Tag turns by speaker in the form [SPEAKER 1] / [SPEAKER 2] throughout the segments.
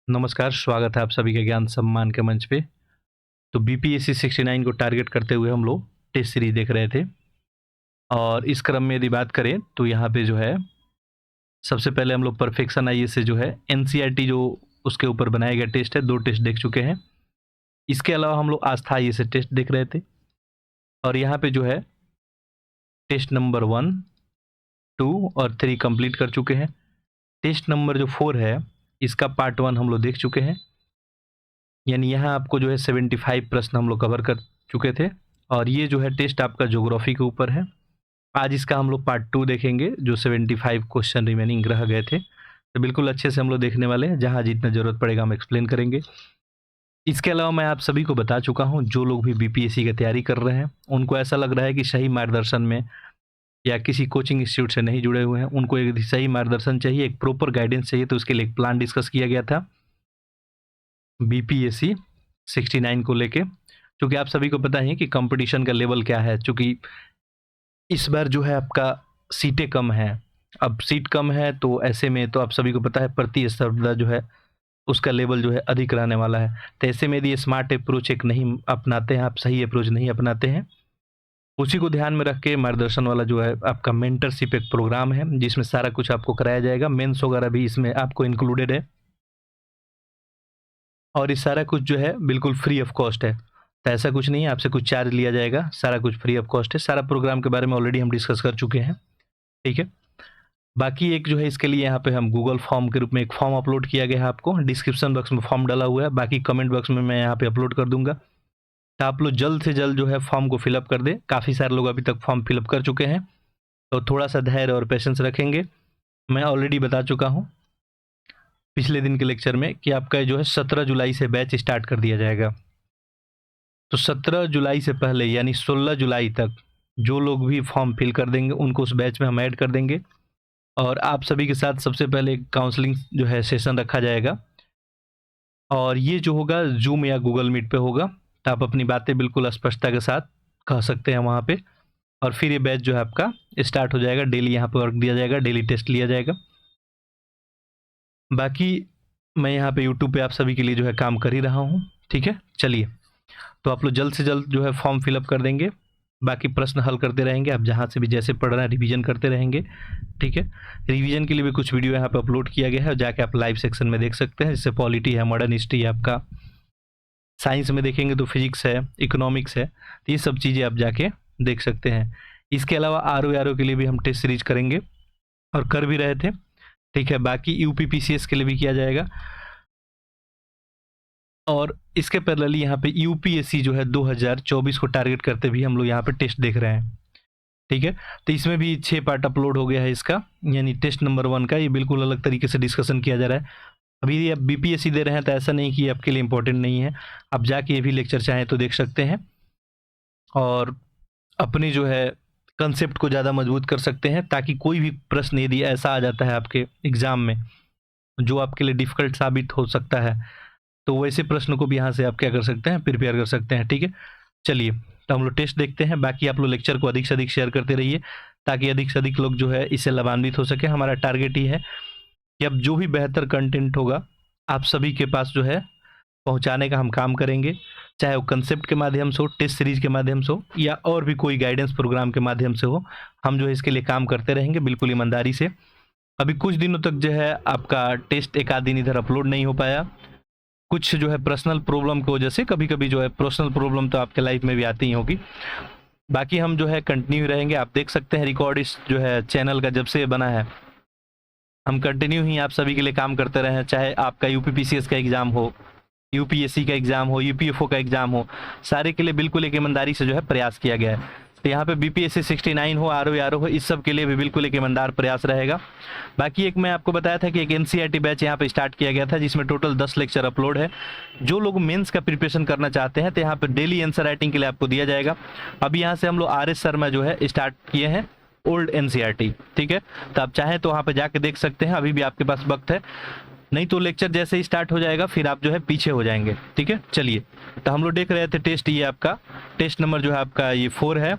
[SPEAKER 1] नमस्कार, स्वागत है आप सभी के ज्ञान सम्मान के मंच पे। तो बीपीएससी 69 को टारगेट करते हुए हम लोग टेस्ट सीरीज देख रहे थे और इस क्रम में यदि बात करें तो यहाँ पे जो है सबसे पहले हम लोग परफेक्शन आईएएस से जो है एनसीईआरटी जो उसके ऊपर बनाया गया टेस्ट है, 2 टेस्ट देख चुके हैं। इसके अलावा हम लोग आस्था आईएएस से टेस्ट देख रहे थे और यहाँ पे जो है टेस्ट नंबर 1, 2 और 3 कंप्लीट कर चुके हैं। टेस्ट नंबर जो 4 है, इसका पार्ट 1 हम लोग देख चुके हैं। यानी यहाँ आपको जो है 75 प्रश्न हम लोग कवर कर चुके थे और ये जो है टेस्ट आपका ज्योग्राफी के ऊपर है। आज इसका हम लोग पार्ट 2 देखेंगे, जो 75 क्वेश्चन रिमेनिंग रह गए थे। तो बिल्कुल अच्छे से हम लोग देखने वाले हैं, जहाँ जितना ज़रूरत पड़ेगा हम एक्सप्लेन करेंगे। इसके अलावा मैं आप सभी को बता चुका हूँ, जो लोग भी बीपीएससी की तैयारी कर रहे हैं, उनको ऐसा लग रहा है कि सही मार्गदर्शन में या किसी कोचिंग इंस्टीट्यूट से नहीं जुड़े हुए हैं, उनको एक सही मार्गदर्शन चाहिए, एक प्रॉपर गाइडेंस चाहिए। तो उसके लिए एक प्लान डिस्कस किया गया था बीपीएससी 69 को लेके। क्योंकि आप सभी को पता है कि कंपटीशन का लेवल क्या है, चूँकि इस बार जो है आपका सीटें कम हैं। अब सीट कम है तो ऐसे में तो आप सभी को पता है प्रतिस्पर्धा जो है उसका लेवल जो है अधिक रहने वाला है। तो ऐसे में यदि स्मार्ट अप्रोच एक नहीं अपनाते हैं, आप सही अप्रोच नहीं अपनाते हैं, उसी को ध्यान में रख के मार्गदर्शन वाला जो है आपका मेंटरशिप एक प्रोग्राम है, जिसमें सारा कुछ आपको कराया जाएगा। मेंस वगैरह भी इसमें आपको इंक्लूडेड है और ये सारा कुछ जो है बिल्कुल फ्री ऑफ कॉस्ट है। तो ऐसा कुछ नहीं है आपसे कुछ चार्ज लिया जाएगा, सारा कुछ फ्री ऑफ कॉस्ट है। सारा प्रोग्राम के बारे में ऑलरेडी हम डिस्कस कर चुके हैं, ठीक है। बाकी एक जो है इसके लिए यहाँ पे हम गूगल फॉर्म के रूप में एक फॉर्म अपलोड किया गया है, आपको डिस्क्रिप्शन बॉक्स में फॉर्म डाला हुआ है, बाकी कमेंट बॉक्स में मैं यहाँ पे अपलोड कर दूंगा। तो आप लोग जल्द से जल्द जो है फॉर्म को फिलअप कर दें। काफ़ी सारे लोग अभी तक फॉर्म फिलअप कर चुके हैं, तो थोड़ा सा धैर्य और पेशेंस रखेंगे। मैं ऑलरेडी बता चुका हूँ पिछले दिन के लेक्चर में कि आपका जो है 17 जुलाई से बैच स्टार्ट कर दिया जाएगा। तो 17 जुलाई से पहले यानी 16 जुलाई तक जो लोग भी फॉर्म फिल कर देंगे उनको उस बैच में हम ऐड कर देंगे और आप सभी के साथ सबसे पहले काउंसलिंग जो है सेशन रखा जाएगा और ये जो होगा जूम या गूगल मीट पे होगा। तो आप अपनी बातें बिल्कुल स्पष्टता के साथ कह सकते हैं वहाँ पे और फिर ये बैच जो है आपका स्टार्ट हो जाएगा। डेली यहाँ पे वर्क दिया जाएगा, डेली टेस्ट लिया जाएगा। बाकी मैं यहाँ पे यूट्यूब पे आप सभी के लिए जो है काम कर ही रहा हूँ, ठीक है। चलिए, तो आप लोग जल्द से जल्द जो है फॉर्म फिलअप कर देंगे, बाकी प्रश्न हल करते रहेंगे। आप जहाँ से भी जैसे पढ़ रहे हैं रिवीजन करते रहेंगे, ठीक है। रिवीजन के लिए भी कुछ वीडियो यहाँ पे अपलोड किया गया है, जाके आप लाइव सेक्शन में देख सकते हैं। जैसे पॉलिटी है, मॉडर्न हिस्ट्री है, आपका साइंस में देखेंगे तो फिजिक्स है, इकोनॉमिक्स है, तो ये सब चीज़ें आप जाके देख सकते हैं। इसके अलावा आर के लिए भी हम टेस्ट सीरीज करेंगे और कर भी रहे थे, ठीक है। बाकी यूपीपीसीएस के लिए भी किया जाएगा और इसके पैरेलली यहाँ पे यूपीएससी जो है 2024 को टारगेट करते भी हम लोग यहाँ पे टेस्ट देख रहे हैं, ठीक है। तो इसमें भी 6 पार्ट अपलोड हो गया है इसका, यानी टेस्ट नंबर 1 का ये बिल्कुल अलग तरीके से डिस्कशन किया जा रहा है। अभी आप बीपीएससी दे रहे हैं तो ऐसा नहीं कि आपके लिए इंपॉर्टेंट नहीं है, आप जाके ये भी लेक्चर चाहें तो देख सकते हैं और अपनी जो है कंसेप्ट को ज़्यादा मजबूत कर सकते हैं, ताकि कोई भी प्रश्न यदि ऐसा आ जाता है आपके एग्ज़ाम में जो आपके लिए डिफ़िकल्ट साबित हो सकता है, तो वैसे प्रश्न को भी यहाँ से आप क्या कर सकते हैं, प्रिपेयर कर सकते हैं, ठीक है। चलिए, तो हम लोग टेस्ट देखते हैं। बाकी आप लोग लेक्चर को अधिक से अधिक शेयर करते रहिए, ताकि अधिक से अधिक लोग जो है इससे लाभान्वित हो सके। हमारा टारगेट ही है कि अब जो भी बेहतर कंटेंट होगा आप सभी के पास जो है पहुंचाने का हम काम करेंगे, चाहे वो कंसेप्ट के माध्यम से हो, टेस्ट सीरीज के माध्यम से हो, या और भी कोई गाइडेंस प्रोग्राम के माध्यम से हो। हम जो है इसके लिए काम करते रहेंगे बिल्कुल ईमानदारी से। अभी कुछ दिनों तक जो है आपका टेस्ट एक आध दिन इधर अपलोड नहीं हो पाया, कुछ जो है पर्सनल प्रॉब्लम की वजह से। कभी कभी जो है पर्सनल प्रॉब्लम तो आपके लाइफ में भी आती ही होगी। बाकी हम जो है कंटिन्यू रहेंगे। आप देख सकते हैं रिकॉर्ड इस जो है चैनल का जब से बना है, हम कंटिन्यू ही आप सभी के लिए काम करते रहे हैं। चाहे आपका यूपीपीसीएस का एग्ज़ाम हो, यूपीएससी का एग्ज़ाम हो, यूपीएफओ का एग्ज़ाम हो, सारे के लिए बिल्कुल एक ईमानदारी से जो है प्रयास किया गया है। तो यहाँ पे बीपीएससी 69 हो, आरओ हो, इस सब के लिए भी बिल्कुल एक ईमानदार प्रयास रहेगा। बाकी एक मैं आपको बताया था कि एक एनसीईआरटी बैच यहाँ पे स्टार्ट किया गया था, जिसमें टोटल 10 लेक्चर अपलोड है। जो लोग मेंस का प्रिपरेशन करना चाहते हैं तो यहाँ पे डेली आंसर राइटिंग के लिए आपको दिया जाएगा। अभी यहाँ से हम लोग आर एस शर्मा जो है स्टार्ट किए हैं ओल्ड एनसीईआरटी, ठीक है। तो आप चाहें तो वहाँ पे जाके देख सकते हैं, अभी भी आपके पास वक्त है। नहीं तो लेक्चर जैसे ही स्टार्ट हो जाएगा फिर आप जो है पीछे हो जाएंगे, ठीक है। चलिए, तो हम लोग देख रहे थे टेस्ट, ये आपका टेस्ट नंबर जो है आपका ये 4 है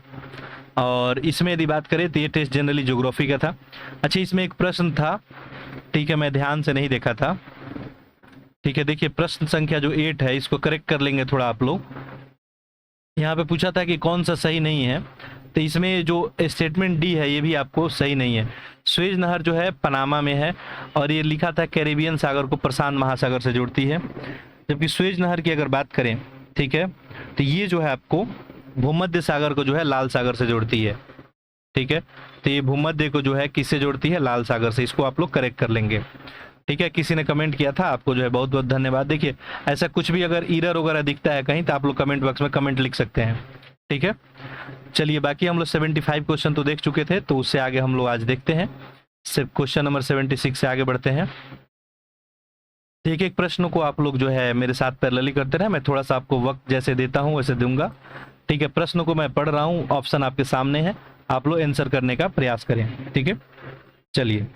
[SPEAKER 1] और इसमें यदि बात करें तो ये टेस्ट जनरली ज्योग्राफी का था। अच्छा, इसमें एक प्रश्न था, ठीक है, मैं ध्यान से नहीं देखा था, ठीक है, देखिए प्रश्न संख्या जो 8 है इसको करेक्ट कर लेंगे थोड़ा आप लोग। यहाँ पे पूछा था कि कौन सा सही नहीं है, तो इसमें जो स्टेटमेंट डी है ये भी आपको सही नहीं है। स्वेज नहर जो है पनामा में है और ये लिखा था कैरेबियन सागर को प्रशांत महासागर से जोड़ती है, जबकि स्वेज नहर की अगर बात करें, ठीक है, तो ये जो है आपको भूमध्य सागर को जो है लाल सागर से जोड़ती है। ठीक है, तो ये भूमध्य को जो है किससे जोड़ती है, लाल सागर से। इसको आप लोग करेक्ट कर लेंगे। ठीक है, किसी ने कमेंट किया था, आपको जो है बहुत बहुत धन्यवाद। देखिए ऐसा कुछ भी अगर एरर वगैरह दिखता है कहीं तो आप लोग कमेंट बॉक्स में कमेंट लिख सकते हैं। ठीक है, चलिए बाकी हम लोग 75 क्वेश्चन तो देख चुके थे, तो उससे आगे हम लोग आज देखते हैं सिर्फ क्वेश्चन नंबर 76 से आगे बढ़ते हैं। एक एक प्रश्न को आप लोग जो है मेरे साथ पैरेलली करते रहे, मैं थोड़ा सा आपको वक्त जैसे देता हूं वैसे दूंगा। ठीक है, प्रश्न को मैं पढ़ रहा हूं, ऑप्शन आपके सामने है, आप लोग आंसर करने का प्रयास करें। ठीक है, चलिए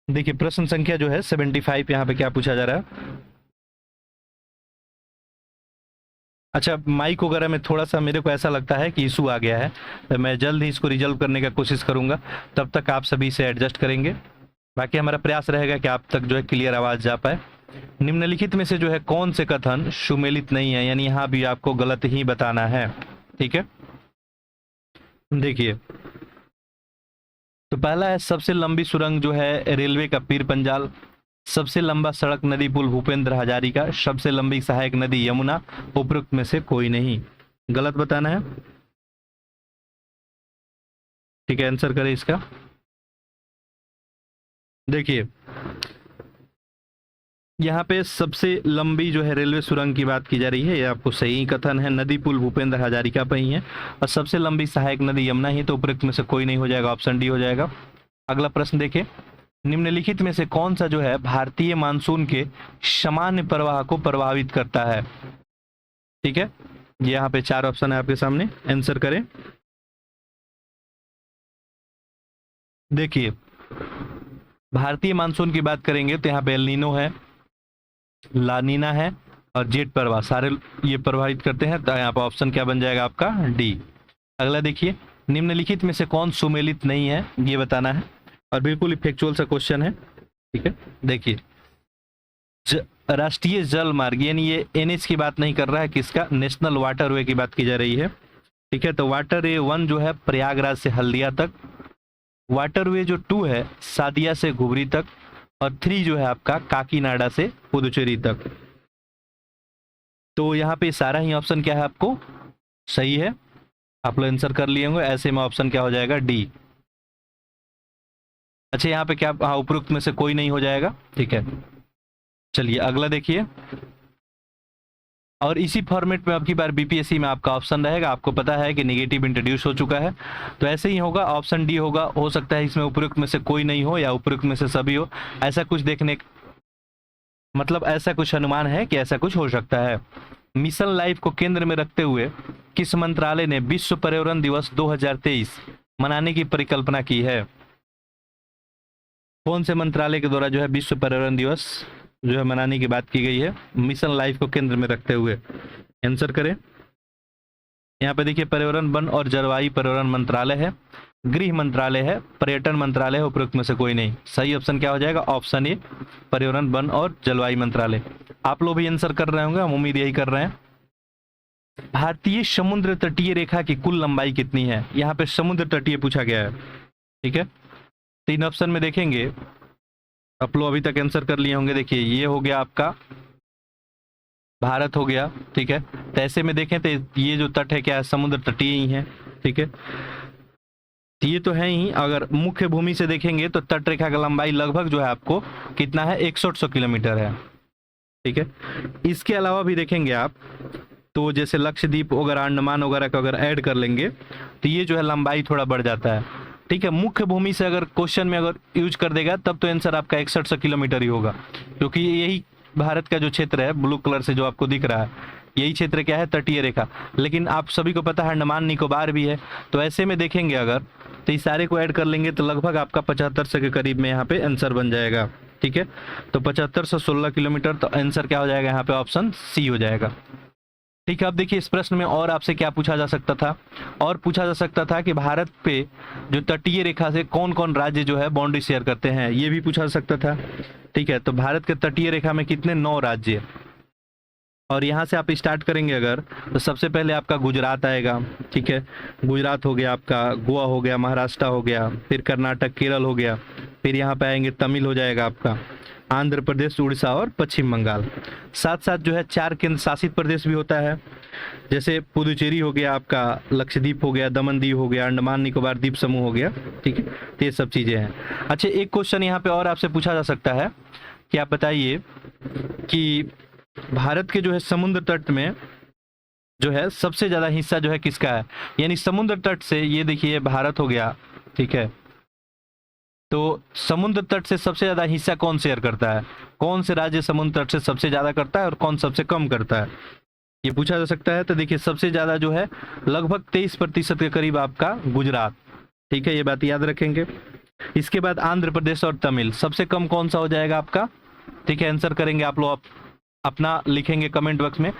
[SPEAKER 1] देखिए प्रश्न संख्या जो है 75 यहाँ पे क्या पूछा जा रहा है। अच्छा, माइक वगैरह में थोड़ा सा मेरे को ऐसा लगता है कि इशू आ गया है, तो मैं जल्द ही इसको रिजल्व करने का कोशिश करूंगा, तब तक आप सभी से एडजस्ट करेंगे। बाकी हमारा प्रयास रहेगा कि आप तक जो है क्लियर आवाज जा पाए। निम्नलिखित में से जो है कौन से कथन सुमेलित नहीं है, यानी यहाँ भी आपको गलत ही बताना है। ठीक है, देखिए तो पहला है सबसे लंबी सुरंग जो है रेलवे का पीर पंजाल, सबसे लंबा सड़क नदी पुल भूपेंद्र हजारिका, सबसे लंबी सहायक नदी यमुना, उपरोक्त में से कोई नहीं। गलत बताना है। ठीक है, आंसर करें इसका। देखिए यहाँ पे सबसे लंबी जो है रेलवे सुरंग की बात की जा रही है, ये आपको सही कथन है, नदी पुल भूपेंद्र हजारिका पर ही है, और सबसे लंबी सहायक नदी यमुना ही, तो उपरोक्त में से कोई नहीं हो जाएगा, ऑप्शन डी हो जाएगा। अगला प्रश्न देखिए, निम्नलिखित में से कौन सा जो है भारतीय मानसून के सामान्य प्रवाह को प्रभावित करता है। ठीक है, यहाँ पे 4 ऑप्शन है आपके सामने, आंसर करें। देखिए भारतीय मानसून की बात करेंगे तो यहाँ पे एल नीनो है, लानीना है और जेट प्रवाह, सारे ये प्रभावित करते हैं, तो यहाँ पर ऑप्शन क्या बन जाएगा आपका, डी। अगला देखिए, निम्नलिखित में से कौन सुमेलित नहीं है, ये बताना है, और बिल्कुल इफेक्चुअल सा क्वेश्चन है। ठीक है, देखिए राष्ट्रीय जल मार्ग, यानी ये एनएच की बात नहीं कर रहा है, किसका, नेशनल वाटरवे की बात की जा रही है। ठीक है, तो वाटरवे 1 जो है प्रयागराज से हल्दिया तक, वाटरवे जो 2 है सादिया से घुबरी तक, और 3 जो है आपका काकीनाडा से पुदुचेरी तक। तो यहाँ पे सारा ही ऑप्शन क्या है आपको सही है, आप लोग आंसर कर लिए होंगे। ऐसे में ऑप्शन क्या हो जाएगा, डी। अच्छा यहाँ पे क्या, हाँ उपरोक्त में से कोई नहीं हो जाएगा। ठीक है, चलिए अगला देखिए, और इसी फॉर्मेट में अब की बार बीपीएससी में आपका ऑप्शन रहेगा, आपको पता है कि नेगेटिव इंट्रोड्यूस हो चुका है, तो ऐसे ही होगा, ऑप्शन डी होगा। हो सकता है इसमें उपरोक्त में से कोई नहीं हो या उपरोक्त में से सभी हो, ऐसा कुछ देखने, मतलब ऐसा कुछ अनुमान है कि ऐसा कुछ हो सकता है। मिशन लाइफ को केंद्र में रखते हुए किस मंत्रालय ने विश्व पर्यावरण दिवस 2023 मनाने की परिकल्पना की है। कौन से मंत्रालय के द्वारा जो है विश्व पर्यावरण दिवस जो है मनाने की बात की गई है, मिशन लाइफ को केंद्र में रखते हुए, आंसर करें। यहाँ पे देखिए पर्यावरण वन और जलवायु पर्यावरण मंत्रालय है, गृह मंत्रालय है, पर्यटन मंत्रालय है, उपरोक्त में से कोई नहीं। सही ऑप्शन क्या हो जाएगा, ऑप्शन ए पर्यावरण वन और जलवायु मंत्रालय। आप लोग भी आंसर कर रहे होंगे, हम उम्मीद यही कर रहे हैं। भारतीय समुद्र तटीय रेखा की कुल लंबाई कितनी है, यहाँ पे समुद्र तटीय पूछा गया है। ठीक है, 3 ऑप्शन में देखेंगे, आप लोग अभी तक आंसर कर लिए होंगे। देखिए ये हो गया आपका भारत हो गया। ठीक है, तो ऐसे में देखें तो ये जो तट है क्या है, समुद्र तटीय ही है। ठीक है, ये तो है ही। अगर मुख्य भूमि से देखेंगे तो तट रेखा का लंबाई लगभग जो है आपको कितना है, 6100 किलोमीटर है। ठीक है, इसके अलावा भी देखेंगे आप तो जैसे लक्षद्वीप वगैरह, अंडमान वगैरह का अगर ऐड कर लेंगे तो ये जो है लंबाई थोड़ा बढ़ जाता है। ठीक है, मुख्य भूमि से अगर क्वेश्चन में अगर यूज कर देगा तब तो आंसर आपका 6100 किलोमीटर ही होगा, क्योंकि यही भारत का जो क्षेत्र है ब्लू कलर से जो आपको दिख रहा है, यही क्षेत्र क्या है, तटीय रेखा। लेकिन आप सभी को पता है अंडमान निकोबार भी है, तो ऐसे में देखेंगे अगर तो इस सारे को ऐड कर लेंगे तो लगभग आपका 7500 के करीब में यहाँ पे आंसर बन जाएगा। ठीक है, तो 7516 किलोमीटर, तो आंसर क्या हो जाएगा यहाँ पे, ऑप्शन सी हो जाएगा। ठीक है, अब देखिए इस प्रश्न में और आपसे क्या पूछा जा सकता था, और पूछा जा सकता था कि भारत पे जो तटीय रेखा से कौन कौन राज्य जो है बाउंड्री शेयर करते हैं, ये भी पूछा जा सकता था। ठीक है, तो भारत के तटीय रेखा में कितने 9 राज्य, और यहाँ से आप स्टार्ट करेंगे अगर, तो सबसे पहले आपका गुजरात आएगा। ठीक है, गुजरात हो गया, आपका गोवा हो गया, महाराष्ट्र हो गया, फिर कर्नाटक, केरल हो गया, फिर यहाँ पे आएंगे तमिल हो जाएगा आपका, आंध्र प्रदेश, उड़ीसा और पश्चिम बंगाल। साथ साथ जो है 4 केंद्र शासित प्रदेश भी होता है, जैसे पुदुचेरी हो गया आपका, लक्षद्वीप हो गया, दमन दीव हो गया, अंडमान निकोबार द्वीप समूह हो गया। ठीक है, तो ये सब चीज़ें हैं। अच्छा, एक क्वेश्चन यहाँ पे और आपसे पूछा जा सकता है कि आप बताइए कि भारत के जो है समुद्र तट में जो है सबसे ज़्यादा हिस्सा जो है किसका है, यानी समुद्र तट से, ये देखिए भारत हो गया। ठीक है, तो समुद्र तट से सबसे ज्यादा हिस्सा कौन शेयर करता है, कौन से राज्य समुद्र तट से सबसे ज्यादा करता है और कौन सबसे कम करता है, ये पूछा जा सकता है। तो देखिए सबसे ज्यादा जो है लगभग 23% के करीब आपका गुजरात। ठीक है, ये बात याद रखेंगे। इसके बाद आंध्र प्रदेश और तमिल। सबसे कम कौन सा हो जाएगा आपका? ठीक है, आंसर करेंगे आप लोग, अपना लिखेंगे कमेंट बॉक्स में,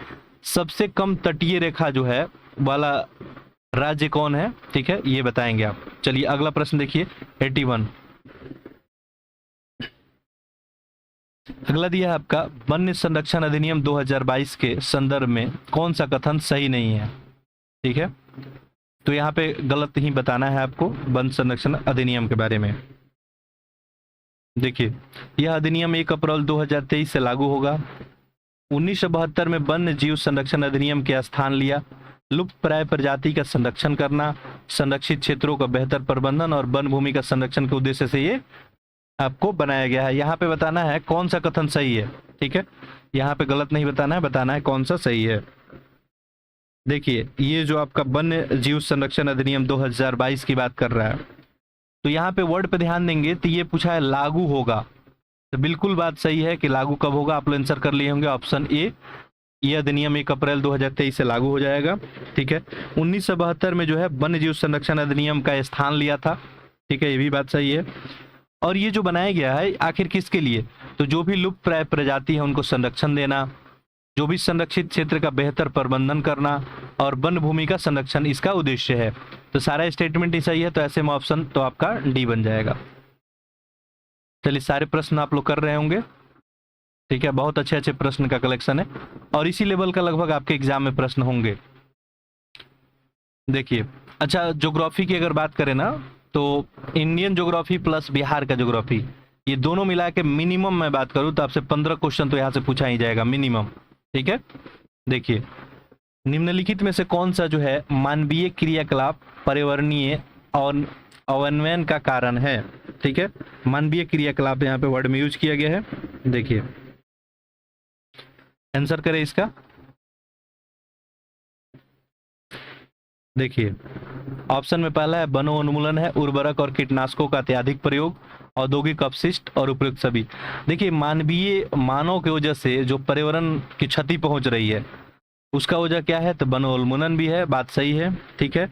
[SPEAKER 1] सबसे कम तटीय रेखा जो है वाला राज्य कौन है। ठीक है, ये बताएंगे आप। चलिए अगला प्रश्न देखिए 81। अगला दिया है आपका, वन्य संरक्षण अधिनियम 2022 के संदर्भ में कौन सा कथन सही नहीं है। ठीक है, तो यहाँ पे गलत ही बताना है आपको वन संरक्षण अधिनियम के बारे में। देखिए, यह अधिनियम 1 अप्रैल 2023 से लागू होगा। 1972 में वन्य जीव संरक्षण अधिनियम के स्थान लिया। लुप्त प्राय प्रजाति का संरक्षण करना, संरक्षित क्षेत्रों का बेहतर प्रबंधन और वन भूमि का संरक्षण के उद्देश्य से ये आपको बनाया गया है। यहाँ पे बताना है कौन सा कथन सही है। ठीक है, यहाँ पे गलत नहीं बताना है, बताना है कौन सा सही है। देखिए, ये जो आपका वन्य जीव संरक्षण अधिनियम 2022 की बात कर रहा है, तो यहाँ पे वर्ड पे ध्यान देंगे तो ये पूछा है लागू होगा, तो बिल्कुल बात सही है कि लागू कब होगा, आप लोग आंसर कर लिए होंगे ऑप्शन ए, यह अधिनियम 1 अप्रैल 2023 से लागू हो जाएगा। ठीक है, 1972 में जो है वन्य जीव संरक्षण अधिनियम का स्थान लिया था। ठीक है, ये भी बात सही है। और ये जो बनाया गया है आखिर किसके लिए, तो जो भी लुप्त प्राय प्रजाति है उनको संरक्षण देना, जो भी संरक्षित क्षेत्र का बेहतर प्रबंधन करना और वन भूमि का संरक्षण इसका उद्देश्य है। तो सारा स्टेटमेंट ही सही है, तो ऐसे में ऑप्शन तो आपका डी बन जाएगा। चलिए, सारे प्रश्न आप लोग कर रहे होंगे। ठीक है, बहुत अच्छे अच्छे प्रश्न का कलेक्शन है और इसी लेवल का लगभग आपके एग्जाम में प्रश्न होंगे। देखिए, अच्छा ज्योग्राफी की अगर बात करें ना, तो इंडियन ज्योग्राफी प्लस बिहार का ज्योग्राफी, ये दोनों मिला के मिनिमम मैं बात करूं तो आपसे 15 क्वेश्चन तो यहाँ से पूछा ही जाएगा मिनिमम। ठीक है, देखिए, निम्नलिखित में से कौन सा जो है मानवीय क्रियाकलाप पर्यावरणीय और अवनयन का कारण है। ठीक है, मानवीय क्रियाकलाप यहाँ पे वर्ड में यूज किया गया है। देखिए, आंसर करें इसका। देखिए, ऑप्शन में पहला है वनोन्मूलन है, उर्वरक और कीटनाशकों का अत्यधिक प्रयोग, औद्योगिक अपशिष्ट और उपयुक्त सभी। देखिए, मानव की वजह से जो पर्यावरण की क्षति पहुंच रही है उसका वजह क्या है, तो वनोन्मूलन भी है, बात सही है। ठीक है,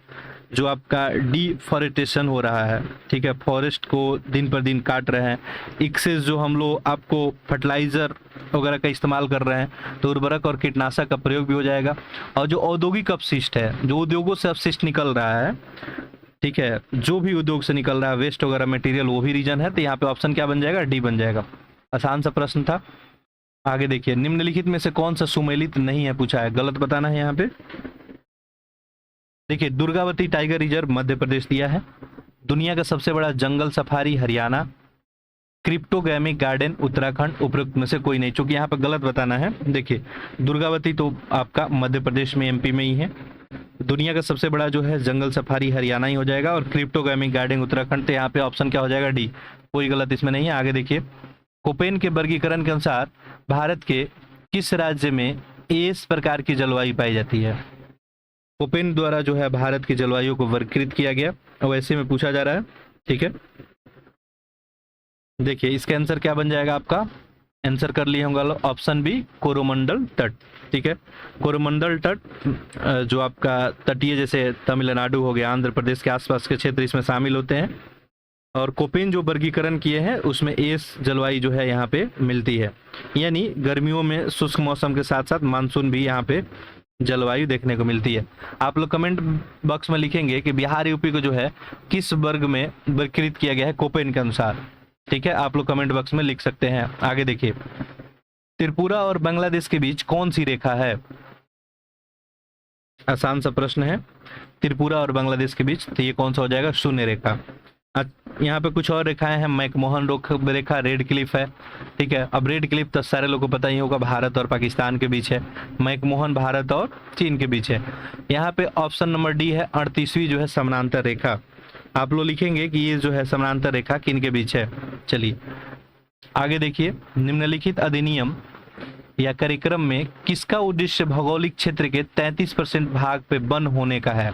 [SPEAKER 1] जो आपका डिफॉरेस्टेशन हो रहा है, ठीक है, फॉरेस्ट को दिन पर दिन काट रहे हैं, एक्सेस जो हम लोग आपको फर्टिलाइजर वगैरह का इस्तेमाल कर रहे हैं, तो उर्वरक और कीटनाशक का प्रयोग भी हो जाएगा। और जो औद्योगिक अपशिष्ट है, जो उद्योगों से अपशिष्ट निकल रहा है, ठीक है, जो भी उद्योग से निकल रहा है वेस्ट वगैरह मटेरियल, वो भी रीजन है। तो यहाँ पे ऑप्शन क्या बन जाएगा, डी बन जाएगा। आसान सा प्रश्न था। आगे देखिए, निम्नलिखित में से कौन सा सुमेलित नहीं है पूछा है, गलत बताना है यहाँ पे। देखिए, दुर्गावती टाइगर रिजर्व मध्य प्रदेश दिया है, दुनिया का सबसे बड़ा जंगल सफारी हरियाणा, क्रिप्टोगैमिक गार्डन उत्तराखंड, उपरोक्त में से कोई नहीं, चूंकि यहाँ पर गलत बताना है। देखिए, दुर्गावती तो आपका मध्य प्रदेश में एमपी में ही है, दुनिया का सबसे बड़ा जो है जंगल सफारी हरियाणा ही हो जाएगा, और क्रिप्टोगैमिक गार्डन उत्तराखंड, तो यहाँ पे ऑप्शन क्या हो जाएगा, डी, कोई गलत इसमें नहीं है। आगे देखिए, कोपेन के वर्गीकरण के अनुसार भारत के किस राज्य में इस प्रकार की जलवायु पाई जाती है। कोपेन द्वारा जो है भारत की जलवायु को वर्गीकृत किया गया और वैसे में पूछा जा रहा है। ठीक है, देखिए इसका आंसर क्या बन जाएगा आपका, आंसर कर लिए होंगे ऑप्शन बी, कोरोमंडल तट। ठीक है, कोरोमंडल तट जो आपका तटीय जैसे तमिलनाडु हो गया, आंध्र प्रदेश के आसपास के क्षेत्र इसमें शामिल होते हैं। और कोपेन जो वर्गीकरण किए हैं उसमें एस जलवायु जो है यहाँ पे मिलती है, यानी गर्मियों में शुष्क मौसम के साथ साथ मानसून भी यहाँ पे जलवायु देखने को मिलती है। आप लोग कमेंट बॉक्स में लिखेंगे कि बिहार यूपी को जो है किस वर्ग में वर्गीकृत किया गया है कोपेन के अनुसार। ठीक है, आप लोग कमेंट बॉक्स में लिख सकते हैं। आगे देखिए, त्रिपुरा और बांग्लादेश के बीच कौन सी रेखा है? आसान सा प्रश्न है। त्रिपुरा और बांग्लादेश के बीच, तो ये कौन सा हो जाएगा? शून्य रेखा। यहाँ पे कुछ और रेखाएं हैं, मैकमोहन रेखा, रेड क्लिफ है। ठीक है, अब रेड क्लिफ तो सारे लोगों को पता ही होगा, भारत और पाकिस्तान के बीच है। मैकमोहन भारत और चीन के बीच है। यहाँ पे ऑप्शन नंबर डी है 38वीं जो है समानांतर रेखा। आप लोग लिखेंगे कि ये जो है समानांतर रेखा किन के बीच है। चलिए आगे देखिए, निम्नलिखित अधिनियम या कार्यक्रम में किसका उद्देश्य भौगोलिक क्षेत्र के 33% भाग पे वन होने का है?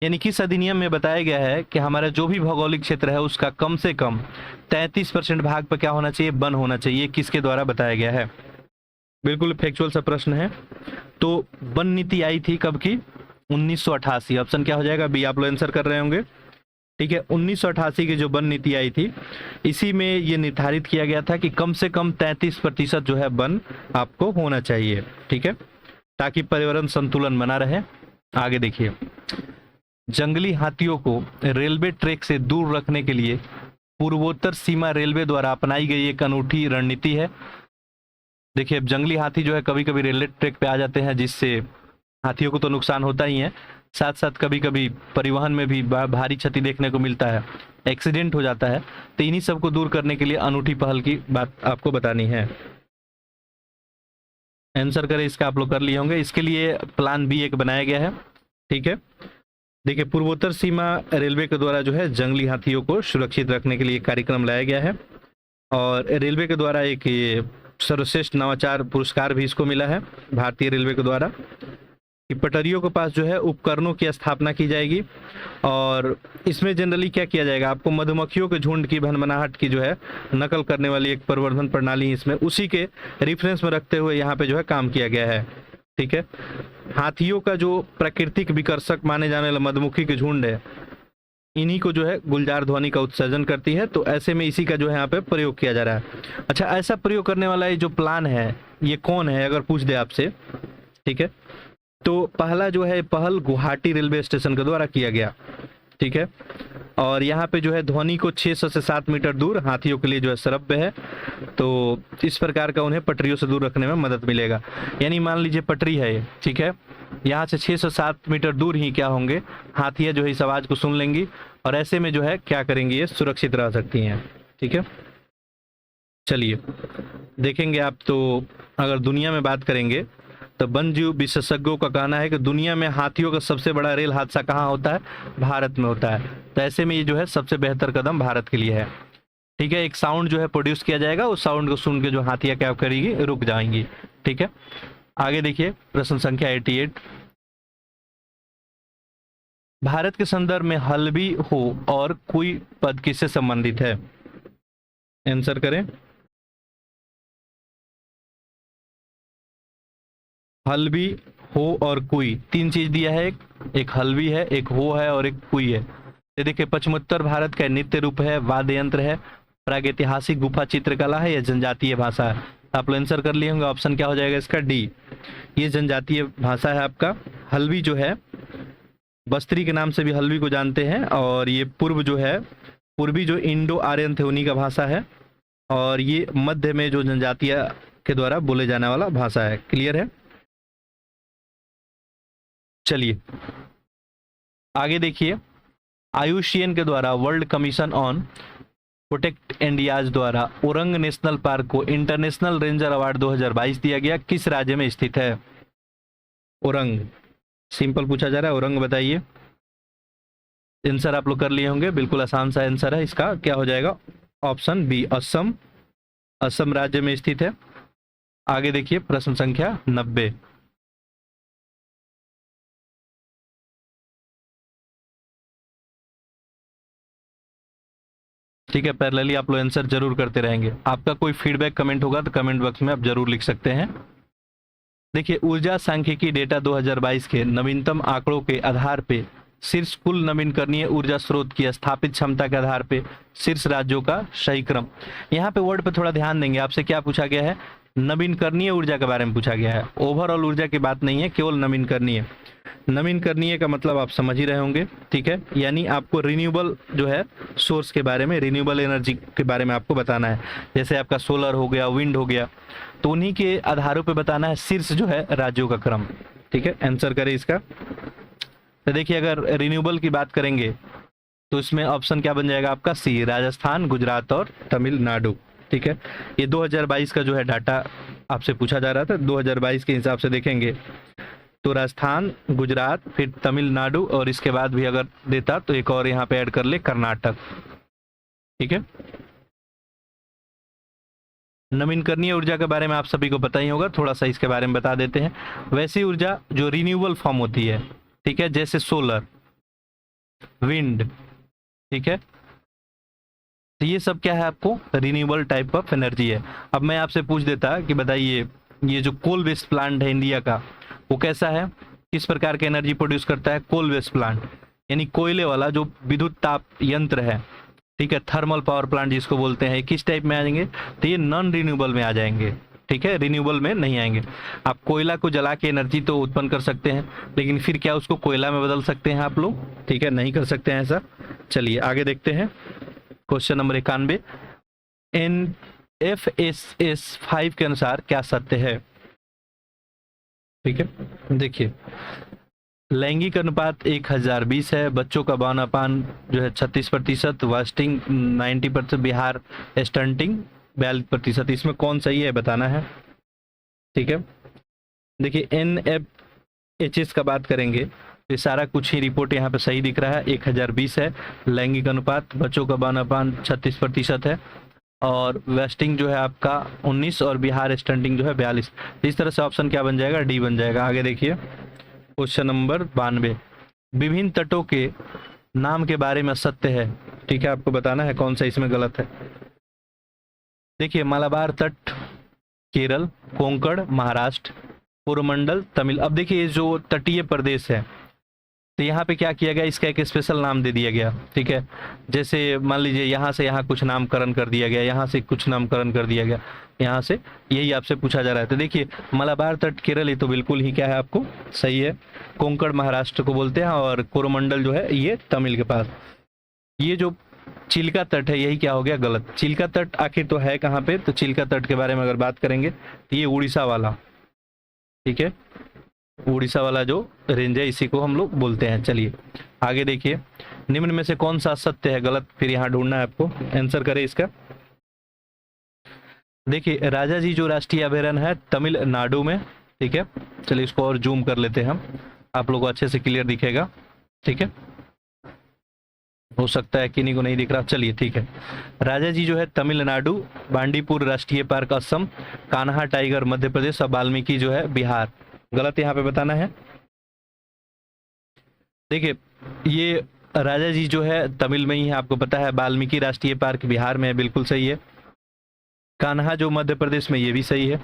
[SPEAKER 1] यानी किस अधिनियम में बताया गया है कि हमारा जो भी भौगोलिक क्षेत्र है उसका कम से कम 33% भाग पर क्या होना चाहिए? वन होना चाहिए। किसके द्वारा बताया गया है? बिल्कुल फैक्चुअल सा प्रश्न है। तो वन नीति आई थी कब की? 1988। ऑप्शन क्या हो जाएगा? बी। आप लोग आंसर कर रहे होंगे। ठीक है, 1988 की जो वन नीति आई थी, इसी में ये निर्धारित किया गया था कि कम से कम 33% जो है वन आपको होना चाहिए। ठीक है, ताकि पर्यावरण संतुलन बना रहे। आगे देखिए, जंगली हाथियों को रेलवे ट्रैक से दूर रखने के लिए पूर्वोत्तर सीमा रेलवे द्वारा अपनाई गई एक अनूठी रणनीति है। देखिए, अब जंगली हाथी जो है कभी कभी रेलवे ट्रैक पे आ जाते हैं, जिससे हाथियों को तो नुकसान होता ही है, साथ साथ कभी कभी परिवहन में भी भारी क्षति देखने को मिलता है, एक्सीडेंट हो जाता है। तो इन्हीं सबको दूर करने के लिए अनूठी पहल की बात आपको बतानी है। आंसर करें इसका, आप लोग कर लिए होंगे। इसके लिए प्लान बी एक बनाया गया है। ठीक है, देखिए, पूर्वोत्तर सीमा रेलवे के द्वारा जो है जंगली हाथियों को सुरक्षित रखने के लिए कार्यक्रम लाया गया है, और रेलवे के द्वारा एक ये सर्वश्रेष्ठ नवाचार पुरस्कार भी इसको मिला है भारतीय रेलवे के द्वारा, कि पटरियों के पास जो है उपकरणों की स्थापना की जाएगी। और इसमें जनरली क्या किया जाएगा? आपको मधुमक्खियों के झुंड की भनभनाहट की जो है नकल करने वाली एक प्रवर्धन प्रणाली इसमें उसी के रेफरेंस में रखते हुए यहाँ पे जो है काम किया गया है। ठीक है, हाथियों का जो प्राकृतिक विकर्षक माने जाने वाला मधुमक्खी के झुंड है, इन्हीं को जो है गुलजार ध्वनि का उत्सर्जन करती है। तो ऐसे में इसी का जो है यहाँ पे प्रयोग किया जा रहा है। अच्छा, ऐसा प्रयोग करने वाला ये जो प्लान है, ये कौन है अगर पूछ दे आपसे? ठीक है, तो पहला जो है पहल गुवाहाटी रेलवे स्टेशन के द्वारा किया गया। ठीक है, और यहाँ पे जो है ध्वनि को 600 से 7 मीटर दूर हाथियों के लिए जो है श्रव्य है। तो इस प्रकार का उन्हें पटरियों से दूर रखने में मदद मिलेगा। यानी मान लीजिए पटरी है ये, ठीक है, यहाँ से 607 मीटर दूर ही क्या होंगे, हाथियाँ जो है इस आवाज को सुन लेंगी, और ऐसे में जो है क्या करेंगी, ये सुरक्षित रह सकती हैं। ठीक है, चलिए देखेंगे आप। तो अगर दुनिया में बात करेंगे तो वन्यजीव विशेषज्ञों का कहना है कि दुनिया में हाथियों का सबसे बड़ा रेल हादसा कहाँ होता है? भारत में होता है। तो ऐसे में ये जो है सबसे बेहतर कदम भारत के लिए है। ठीक है, एक साउंड जो है प्रोड्यूस किया जाएगा, उस साउंड को सुन के जो हाथियां क्या करेगी, रुक जाएंगी। ठीक है, आगे देखिए, प्रश्न संख्या 88। भारत के संदर्भ में हल्बी हो और कोई पद किससे संबंधित है? आंसर करें। हल्बी, हो और कुई, तीन चीज दिया है। एक हल्बी है, एक हो है और एक कुई है। ये देखिए, पश्चिमोत्तर भारत का नृत्य रूप है, वाद्य यंत्र है, प्रागैतिहासिक गुफा चित्रकला है या जनजातीय भाषा है? आप लोग आंसर कर लिए होंगे। ऑप्शन क्या हो जाएगा इसका? डी, ये जनजातीय भाषा है आपका। हल्बी जो है बस्त्री के नाम से भी हल्बी को जानते हैं, और ये पूर्वी जो इंडो आर्यन थे उन्हीं का भाषा है, और ये मध्य में जो जनजातीय के द्वारा बोले जाने वाला भाषा है। क्लियर है? चलिए आगे देखिए, IUCN के द्वारा world commission on protect India's द्वारा ओरंग नेशनल पार्क को इंटरनेशनल रेंजर अवार्ड 2022 दिया गया। किस राज्य में स्थित है ओरंग? सिंपल पूछा जा रहा है, ओरंग बताइए। आंसर आप लोग कर लिए होंगे। बिल्कुल आसान सा आंसर है इसका, क्या हो जाएगा? Option B, Assam. असम राज्य में स्थित है। आगे देखिए, प्रश्न संख्या 90। ठीक है, पैरेलली आप लोग आंसर जरूर करते रहेंगे। आपका कोई फीडबैक कमेंट होगा तो कमेंट बॉक्स में आप जरूर लिख सकते हैं। देखिए, ऊर्जा सांख्यिकी डेटा 2022 के नवीनतम आंकड़ों के आधार पे शीर्ष कुल नवीनकरणीय ऊर्जा स्रोत की स्थापित क्षमता के आधार पे शीर्ष राज्यों का सही क्रम। यहाँ पे वर्ड पे थोड़ा ध्यान देंगे। आपसे क्या पूछा गया है नवीनकरणीय ऊर्जा के बारे में पूछा गया है। ओवरऑल ऊर्जा की बात नहीं है, केवल नवीनकरणीय। नवीनकरणीय का मतलब आप समझ ही रहे होंगे, ठीक है, यानी आपको रिन्यूएबल जो है सोर्स के बारे में, रिन्यूएबल एनर्जी के बारे में आपको बताना है। जैसे आपका सोलर हो गया, विंड हो गया, तो उन्हीं के आधारों पे बताना है शीर्ष जो है राज्यों का क्रम, ठीक है। आंसर करें इसका। तो देखिए अगर रिन्यूएबल की बात करेंगे तो इसमें ऑप्शन क्या बन जाएगा आपका, सी, राजस्थान, गुजरात और तमिलनाडु, ठीक है। ये 2022 का जो है डाटा आपसे पूछा जा रहा था। 2022 के हिसाब से देखेंगे तो राजस्थान, गुजरात, फिर तमिलनाडु और इसके बाद भी अगर देता तो एक और यहाँ पे ऐड कर ले, कर्नाटक, ठीक है। नवीनकरणीय ऊर्जा के बारे में आप सभी को पता ही होगा, थोड़ा सा इसके बारे में बता देते हैं। वैसी ऊर्जा जो रिन्यूएबल फॉर्म होती है, ठीक है, जैसे सोलर, विंड, ठीक है, तो ये सब क्या है आपको रिन्यूएबल टाइप ऑफ एनर्जी है। अब मैं आपसे पूछ देता कि बताइए ये जो कोल बेस्ड प्लांट है इंडिया का, वो कैसा है, किस प्रकार की एनर्जी प्रोड्यूस करता है। कोल बेस्ड प्लांट यानी कोयले वाला जो विद्युत ताप यंत्र है, ठीक है, थर्मल पावर प्लांट जिसको बोलते हैं, किस टाइप में आ जाएंगे, तो ये नॉन रिन्यूएबल में आ जाएंगे, ठीक है, रिन्यूएबल में नहीं आएंगे। आप कोयला को जला के एनर्जी तो उत्पन्न कर सकते हैं, लेकिन फिर क्या उसको कोयला में बदल सकते हैं आप लोग, ठीक है, नहीं कर सकते हैं ऐसा। चलिए आगे देखते हैं। क्वेश्चन नंबर 91, NFSS 5 के अनुसार क्या सत्य है, ठीक है। देखिए लैंगिक अनुपात 1020 है, बच्चों का बावनापान जो है 36%, वास्टिंग 90%, बिहार स्टंटिंग 42%। इसमें कौन सही है बताना है, ठीक है। देखिए NFHS का बात करेंगे तो सारा कुछ ही रिपोर्ट यहाँ पे सही दिख रहा है। 1020 है लैंगिक अनुपात, बच्चों का बावनापान 36% है, और वेस्टिंग जो है आपका 19 और बिहार स्टंटिंग जो है 42। इस तरह से ऑप्शन क्या बन जाएगा, डी बन जाएगा। आगे देखिए क्वेश्चन नंबर 92, विभिन्न तटों के नाम के बारे में सत्य है, ठीक है, आपको बताना है कौन सा इसमें गलत है। देखिए मलाबार तट केरल, कोंकण महाराष्ट्र, कोरोमंडल तमिल। अब देखिए ये जो तटीय प्रदेश है तो यहाँ पे क्या किया गया, इसका एक स्पेशल नाम दे दिया गया, ठीक है। जैसे मान लीजिए यहाँ से यहाँ कुछ नामकरण कर दिया गया, यहाँ से कुछ नामकरण कर दिया गया, यहाँ से, यही आपसे पूछा जा रहा है। तो देखिए मलाबार तट केरल ये तो बिल्कुल ही क्या है आपको सही है, कोंकण महाराष्ट्र को बोलते हैं, और कोरोमंडल जो है ये तमिल के पास। ये जो चिल्का तट है यही क्या हो गया गलत। चिल्का तट आखिर तो है कहाँ पे, तो चिल्का तट के बारे में अगर बात करेंगे तो ये उड़ीसा वाला, ठीक है, उड़ीसा वाला जो रेंज है इसी को हम लोग बोलते हैं। चलिए आगे देखिए, निम्न में से कौन सा सत्य है गलत, फिर यहाँ ढूंढना है आपको, आंसर करें इसका। देखिए राजा जी जो राष्ट्रीय अभयारण्य है तमिलनाडु में, ठीक है। चलिए इसको और जूम कर लेते हैं हम, आप लोगों को अच्छे से क्लियर दिखेगा, ठीक है, हो सकता है किन्हीं को नहीं दिख रहा। चलिए ठीक है, राजा जी जो है तमिलनाडु, बांडीपुर राष्ट्रीय पार्क असम, कान्हा टाइगर मध्य प्रदेश और वाल्मीकि जो है बिहार। गलत यहाँ पे बताना है। देखिए ये राजा जी जो है तमिल में ही है, आपको पता है। वाल्मीकि राष्ट्रीय पार्क बिहार में है, बिल्कुल सही है। कान्हा जो मध्य प्रदेश में, ये भी सही है।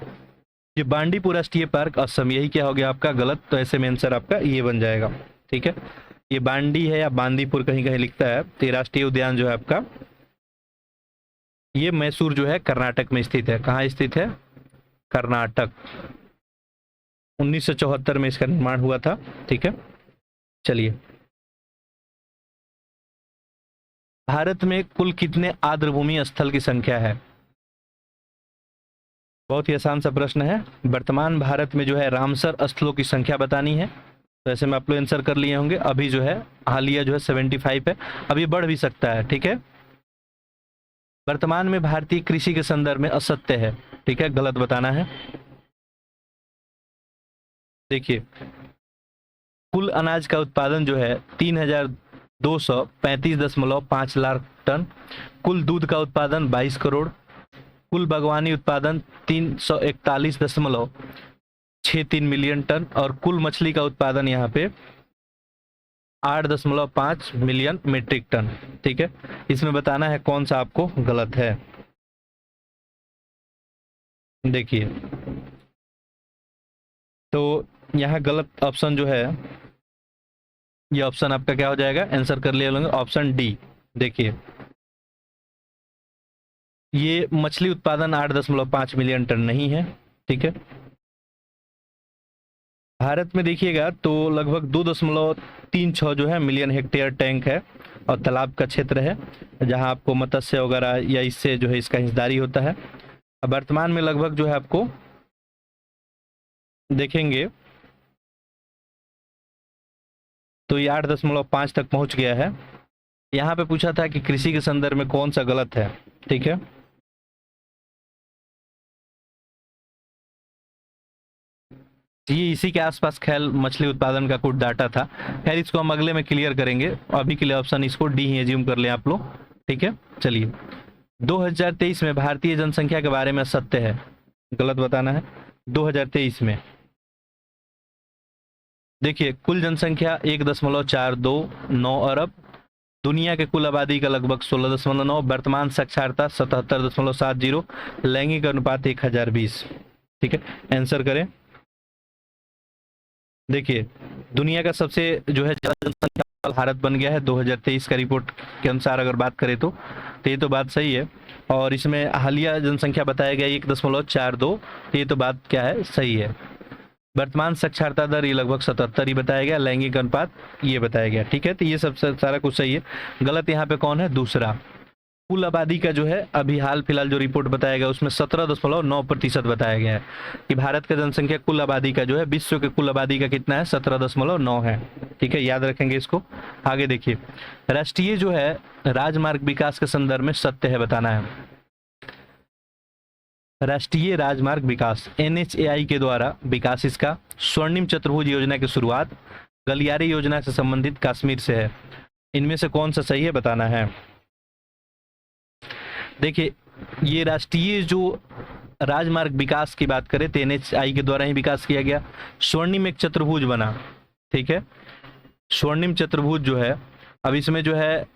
[SPEAKER 1] ये बांडीपुर राष्ट्रीय पार्क असम, यही क्या हो गया आपका गलत, तो ऐसे में आंसर आपका ये बन जाएगा, ठीक है। ये बांडी है या बांदीपुर कहीं कहीं लिखता है, तो ये राष्ट्रीय उद्यान जो है आपका ये मैसूर जो है कर्नाटक में स्थित है। कहाँ स्थित है, कर्नाटक। 1974 में इसका निर्माण हुआ था, ठीक है। चलिए भारत में कुल कितने आर्द्रभूमि स्थल की संख्या है। बहुत ही आसान सा प्रश्न है। वर्तमान भारत में जो है रामसर स्थलों की संख्या बतानी है, तो ऐसे में आप लोग आंसर कर लिए होंगे। अभी जो है हालिया जो है 75 है, अभी बढ़ भी सकता है, ठीक है। वर्तमान में भारतीय कृषि के संदर्भ में असत्य है, ठीक है, गलत बताना है। देखिए कुल अनाज का उत्पादन जो है 3235.5 लाख टन, कुल दूध का उत्पादन 22 करोड़, कुल बागवानी उत्पादन 341.63 मिलियन टन, और कुल मछली का उत्पादन यहाँ पे 8.5 मिलियन मीट्रिक टन, ठीक है। इसमें बताना है कौन सा आपको गलत है। देखिए तो यहाँ गलत ऑप्शन जो है, ये ऑप्शन आपका क्या हो जाएगा, आंसर कर लिए लोगे ऑप्शन डी। देखिए ये मछली उत्पादन 8.5 मिलियन टन नहीं है, ठीक है। भारत में देखिएगा तो लगभग 2.36 जो है मिलियन हेक्टेयर टैंक है और तालाब का क्षेत्र है, जहां आपको मत्स्य वगैरह या इससे जो है इसका हिस्सेदारी होता है। अब वर्तमान में लगभग जो है आपको देखेंगे तो ये 8.5 तक पहुंच गया है। यहाँ पे पूछा था कि कृषि के संदर्भ में कौन सा गलत है, ठीक है। ये इसी के आसपास खैर मछली उत्पादन का कुछ डाटा था। खैर इसको हम अगले में क्लियर करेंगे, अभी के लिए ऑप्शन इसको डी ही एज्यूम कर लें आप लोग, ठीक है। चलिए 2023 में भारतीय जनसंख्या के बारे में सत्य है गलत बताना है। 2023 में देखिए कुल जनसंख्या 1.429 अरब, दुनिया के कुल आबादी का लगभग 16.9, वर्तमान साक्षरता 77.70, लैंगिक अनुपात 1020, ठीक है। आंसर करें। देखिए दुनिया का सबसे जो है ज्यादा जनसंख्या वाला भारत बन गया है 2023 का रिपोर्ट के अनुसार अगर बात करें तो ये तो बात सही है। और इसमें हालिया जनसंख्या बताया गया 1.42, तो ये तो बात क्या है, सही है। वर्तमान साक्षरता दर ये लगभग 77 ही बताया गया, लैंगिक अनुपात ये बताया गया, ठीक है। तो ये सब सारा कुछ सही है। गलत यहाँ पे कौन है, दूसरा। कुल आबादी का जो है अभी हाल फिलहाल जो रिपोर्ट बताया गया उसमें 17.9% बताया गया है कि भारत का जनसंख्या कुल आबादी का जो है विश्व के कुल आबादी का कितना है, 17.9 है, ठीक है। याद रखेंगे इसको। आगे देखिए राष्ट्रीय जो है राजमार्ग विकास के संदर्भ में सत्य है बताना है। राष्ट्रीय राजमार्ग विकास NHAI के द्वारा विकास इसका स्वर्णिम चतुर्भुज योजना की शुरुआत गलियारे योजना से संबंधित कश्मीर से है। इनमें से कौन सा सही है बताना है। देखिए ये राष्ट्रीय जो राजमार्ग विकास की बात करें तो NHAI के द्वारा ही विकास किया गया, स्वर्णिम एक चतुर्भुज बना, ठीक है। स्वर्णिम चतुर्भुज जो है अब इसमें जो है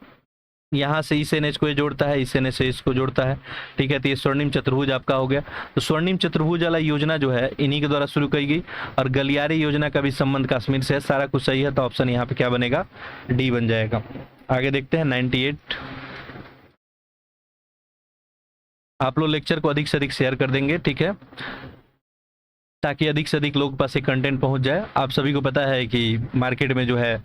[SPEAKER 1] यहाँ से इस NH को ये जोड़ता है, इस NH से इसको जोड़ता है, ठीक है। तो ये स्वर्णिम चतुर्भुज आपका हो गया। तो स्वर्णिम चतुर्भुज वाला योजना जो है इन्हीं के द्वारा शुरू की गई और गलियारे योजना का भी संबंध कश्मीर से है। सारा कुछ सही है, तो ऑप्शन यहाँ पे क्या बनेगा, डी बन जाएगा। आगे देखते हैं 98। आप लोग लेक्चर को अधिक से अधिक शेयर कर देंगे, ठीक है, ताकि अधिक से अधिक लोग के पास ये कंटेंट पहुंच जाए। आप सभी को पता है कि मार्केट में जो है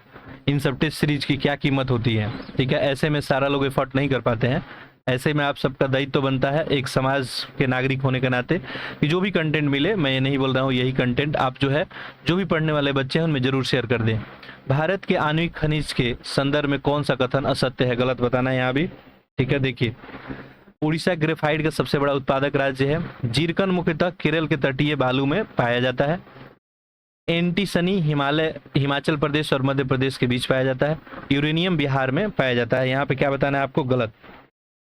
[SPEAKER 1] इन सब टेस्ट सीरीज की क्या कीमत होती है, ठीक है। ऐसे में सारा लोग एफर्ट नहीं कर पाते हैं। ऐसे में आप सबका दायित्व तो बनता है एक समाज के नागरिक होने के नाते कि जो भी कंटेंट मिले, मैं ये नहीं बोल रहा हूँ यही कंटेंट आप जो है जो भी पढ़ने वाले बच्चे हैं उनमें जरूर शेयर कर दें। भारत के आणविक खनिज के संदर्भ में कौन सा कथन असत्य है गलत बताना है यहाँ भी, ठीक है। देखिए उड़ीसा ग्रेफाइट का सबसे बड़ा उत्पादक राज्य है। जीरकन मुख्यतः केरल के तटीय बालू में पाया जाता है। एंटीसनी हिमाचल प्रदेश और मध्य प्रदेश के बीच पाया जाता है। यूरेनियम बिहार में पाया जाता है। यहाँ पे क्या बताना है आपको, गलत,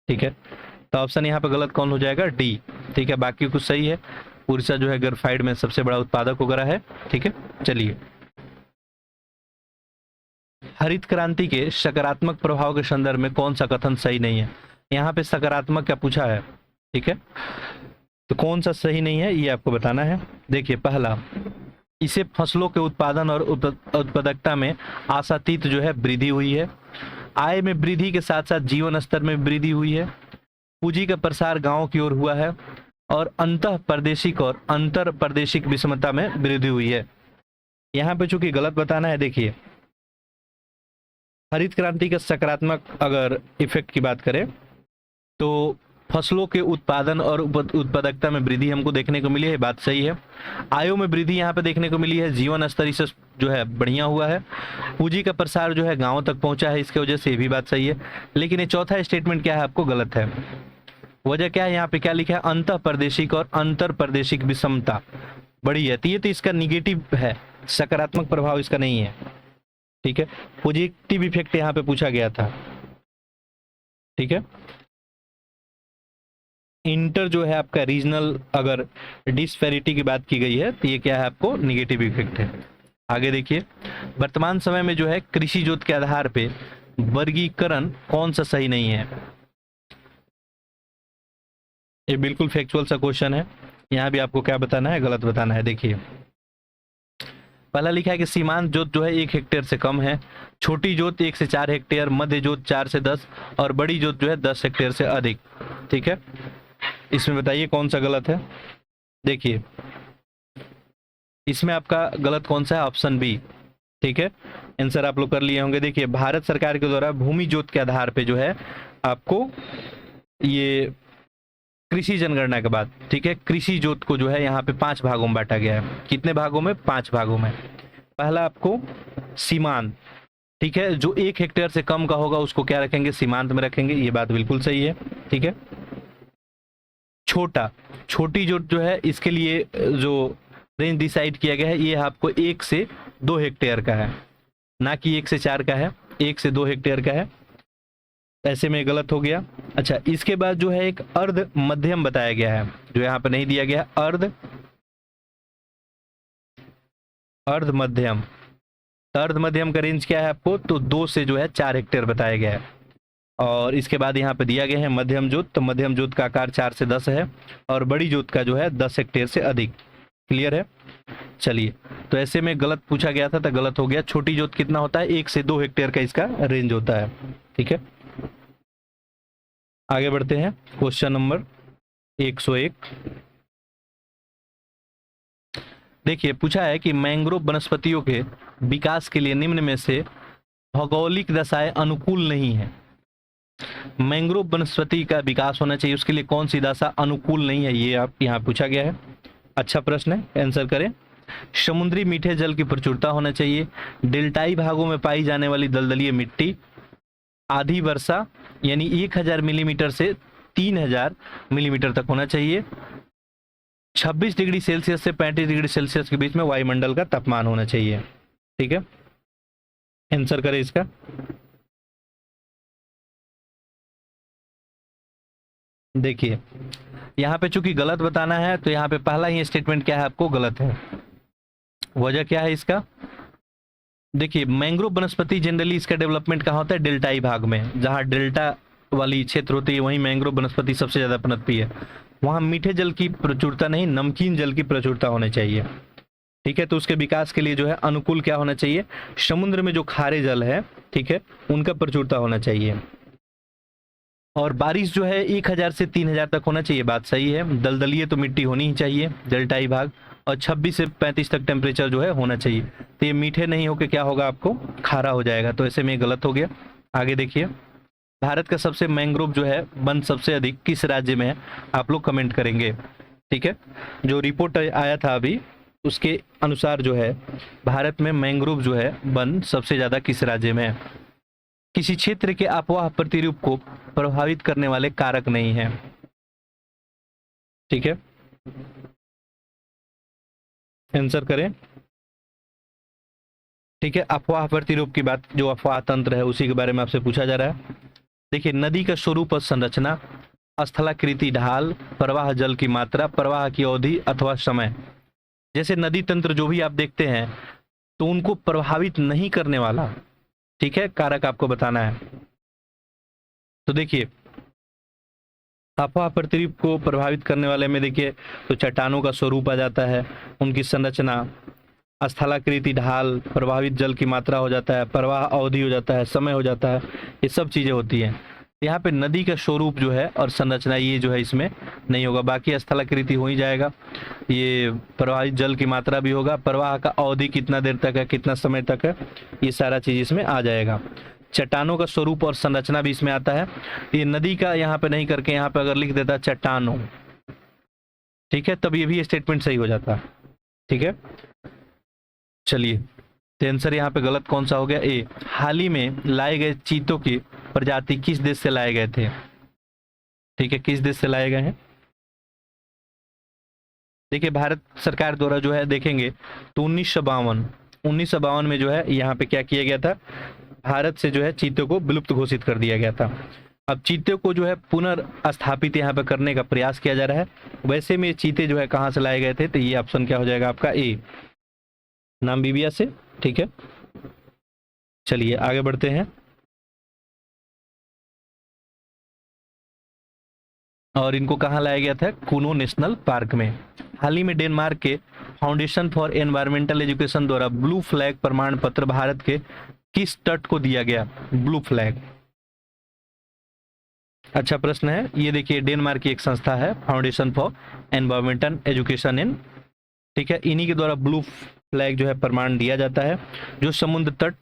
[SPEAKER 1] ठीक है। तो ऑप्शन यहाँ पे गलत कौन हो जाएगा, डी, ठीक है। बाकी कुछ सही है। उड़ीसा जो है ग्रेफाइट में सबसे बड़ा उत्पादक वगैरह है, ठीक है। चलिए हरित क्रांति के सकारात्मक प्रभाव के संदर्भ में कौन सा कथन सही नहीं है। यहाँ पे सकारात्मक क्या पूछा है, ठीक है, तो कौन सा सही नहीं है ये आपको बताना है। देखिए पहला, इसे फसलों के उत्पादन और उत्पादकता में आशातीत जो है वृद्धि हुई है। आय में वृद्धि के साथ साथ जीवन स्तर में वृद्धि हुई है। पूंजी का प्रसार गांव की ओर हुआ है और अंतः प्रादेशिक और अंतर प्रादेशिक विषमता में वृद्धि हुई है। यहाँ पे चूंकि गलत बताना है, देखिए हरित क्रांति का सकारात्मक अगर इफेक्ट की बात करें तो फसलों के उत्पादन और उत्पादकता में वृद्धि हमको देखने को मिली है, बात सही है। आयों में वृद्धि यहाँ पे देखने को मिली है। जीवन स्तर से जो है बढ़िया हुआ है। पूंजी का प्रसार जो है गांव तक पहुंचा है, इसके वजह से ये भी बात सही है। लेकिन ये चौथा स्टेटमेंट क्या है आपको गलत है। वजह क्या है, यहाँ पे क्या लिखा है, अंतः प्रादेशिक और अंतर प्रादेशिक विषमता बड़ी है। तो ये तो इसका निगेटिव है, सकारात्मक प्रभाव इसका नहीं है, ठीक है। पॉजिटिव इफेक्ट यहाँ पे पूछा गया था, ठीक है। इंटर जो है आपका रीजनल अगर डिस्पैरिटी की बात की गई है तो ये क्या है आपको निगेटिव इफेक्ट है। आगे देखिए वर्तमान समय में जो है कृषि जोत के आधार पे वर्गीकरण कौन सा सही नहीं है। ये बिल्कुल फैक्चुअल सा क्वेश्चन है। यहाँ भी आपको क्या बताना है, गलत बताना है। देखिए पहला लिखा है कि सीमांत जोत जो है 1 हेक्टेयर से कम है, छोटी जोत 1 से 4 हेक्टेयर, मध्य जोत 4 से 10 और बड़ी जोत जो है 10 हेक्टेयर से अधिक, ठीक है। इसमें बताइए कौन सा गलत है। देखिए इसमें आपका गलत कौन सा है, ऑप्शन बी। ठीक है, आंसर आप लोग कर लिए होंगे। देखिए भारत सरकार के द्वारा भूमि जोत के आधार पे जो है आपको ये कृषि जनगणना के बाद, ठीक है, कृषि जोत को जो है यहाँ पे 5 भागों में बांटा गया है। कितने भागों में? 5 भागों में। पहला आपको सीमांत, ठीक है, जो 1 हेक्टेयर से कम का होगा उसको क्या रखेंगे? सीमांत में रखेंगे, ये बात बिल्कुल सही है। ठीक है, छोटा, छोटी जोत जो है इसके लिए जो रेंज डिसाइड किया गया है ये आपको 1 से 2 हेक्टेयर का है, ना कि 1 से 4 का है, 1 से 2 हेक्टेयर का है। ऐसे में गलत हो गया। अच्छा, इसके बाद जो है एक अर्ध मध्यम बताया गया है, जो यहाँ पे नहीं दिया गया। अर्ध मध्यम, अर्ध मध्यम का रेंज क्या है आपको? तो 2 से जो है 4 हेक्टेयर बताया गया है। और इसके बाद यहाँ पे दिया गया है मध्यम जोत, तो मध्यम जोत का आकार 4 से 10 है और बड़ी जोत का जो है 10 हेक्टेयर से अधिक। क्लियर है? चलिए, तो ऐसे में गलत पूछा गया था तो गलत हो गया। छोटी जोत कितना होता है? 1 से 2 हेक्टेयर का इसका रेंज होता है। ठीक है, आगे बढ़ते हैं। Question number 101। देखिए पूछा है कि मैंग्रोव वनस्पतियों के विकास के लिए निम्न में से भौगोलिक दशाएं अनुकूल नहीं है। मैंग्रोव वनस्पति का विकास होना चाहिए, उसके लिए कौन सी दशा अनुकूल नहीं है, ये आप यहाँ पूछा गया है। अच्छा प्रश्न है, आंसर करें। समुद्री मीठे जल की प्रचुरता होना चाहिए, डेल्टाई भागों में पाई जाने वाली दलदलीय मिट्टी, आधी वर्षा यानी 1000 मिलीमीटर से 3000 मिलीमीटर तक होना चाहिए, 26 डिग्री सेल्सियस से 35 डिग्री सेल्सियस के बीच में वायुमंडल का तापमान होना चाहिए। ठीक है, आंसर करें इसका। देखिए यहाँ पे चूंकि गलत बताना है तो यहाँ पे पहला ही स्टेटमेंट क्या है आपको? गलत है। वजह क्या है इसका? देखिए मैंग्रोव वनस्पति जनरली इसका डेवलपमेंट कहाँ होता है? डेल्टाई भाग में, जहाँ डेल्टा वाली क्षेत्र होती है वहीं मैंग्रोव वनस्पति सबसे ज्यादा पनपती है। वहाँ मीठे जल की प्रचुरता नहीं, नमकीन जल की प्रचुरता होनी चाहिए। ठीक है, तो उसके विकास के लिए जो है अनुकूल क्या होना चाहिए? समुद्र में जो खारे जल है, ठीक है, उनका प्रचुरता होना चाहिए। और बारिश जो है 1000 से 3000 तक होना चाहिए, बात सही है। दलदलीय तो मिट्टी होनी ही चाहिए, डेल्टाई भाग, और 26 से 35 तक टेम्परेचर जो है होना चाहिए। तो ये मीठे नहीं होकर क्या होगा आपको? खारा हो जाएगा, तो ऐसे में गलत हो गया। आगे देखिए, भारत का सबसे मैंग्रोव जो है वन सबसे अधिक किस राज्य में है? आप लोग कमेंट करेंगे। ठीक है, जो रिपोर्ट आया था अभी उसके अनुसार जो है भारत में मैंग्रोव जो है वन सबसे ज्यादा किस राज्य में है? किसी क्षेत्र के आबोहवा प्रतिरूप को प्रभावित करने वाले कारक नहीं है। ठीक है, आंसर करें। ठीक है, अफवाह प्रतिरूप की बात, जो अफवाह तंत्र है उसी के बारे में आपसे पूछा जा रहा है। देखिए नदी का स्वरूप और संरचना, स्थलाकृति ढाल, प्रवाह जल की मात्रा, प्रवाह की अवधि अथवा समय। जैसे नदी तंत्र जो भी आप देखते हैं तो उनको प्रभावित नहीं करने वाला, ठीक है, कारक आपको बताना है। तो देखिए अफवाह प्रतिरूप को प्रभावित करने वाले में देखिए तो चट्टानों का स्वरूप आ जाता है, उनकी संरचना, स्थलाकृति ढाल, प्रभावित जल की मात्रा हो जाता है, प्रवाह अवधि हो जाता है, समय हो जाता है, ये सब चीजें होती हैं। यहाँ पे नदी का स्वरूप जो है और संरचना ये जो है इसमें नहीं होगा, बाकी स्थलाकृति हो ही जाएगा। ये प्रवाहित जल की मात्रा भी होगा, प्रवाह का अवधि कितना देर तक है, कितना समय तक है, ये सारा चीज इसमें आ जाएगा। चट्टानों का स्वरूप और संरचना भी इसमें आता है। ये नदी का यहाँ पे नहीं करके यहाँ पे अगर लिख देता चट्टानों, ठीक है, तब ये भी स्टेटमेंट सही हो जाता। ठीक है, चलिए तो आंसर यहाँ पे गलत कौन सा हो गया? ए। हाल ही में लाए गए चीतों की प्रजाति किस देश से लाए गए थे? ठीक है, किस देश से लाए गए हैं? देखिए भारत सरकार द्वारा जो है देखेंगे तो 1952 में जो है यहाँ पे क्या किया गया था? भारत से जो है चीतों को विलुप्त घोषित कर दिया गया था। अब चीतों को जो है पुनर्स्थापित यहाँ पे करने का प्रयास किया जा रहा है। वैसे में चीते जो है कहाँ से लाए गए थे? तो ये ऑप्शन क्या हो जाएगा आपका? ए, नामीबिया से। ठीक है, चलिए आगे बढ़ते हैं। और इनको कहाँ लाया गया था? कुनो नेशनल पार्क में। हाल ही में डेनमार्क के फाउंडेशन फॉर एनवायरमेंटल एजुकेशन द्वारा ब्लू फ्लैग प्रमाण पत्र भारत के किस तट को दिया गया? ब्लू फ्लैग, अच्छा प्रश्न है ये, देखिए डेनमार्क की एक संस्था है foundation for environmental education in, ठीक है, इन्हीं के द्वारा ब्लू फ्लैग जो है प्रमाण दिया जाता है। जो समुद्र तट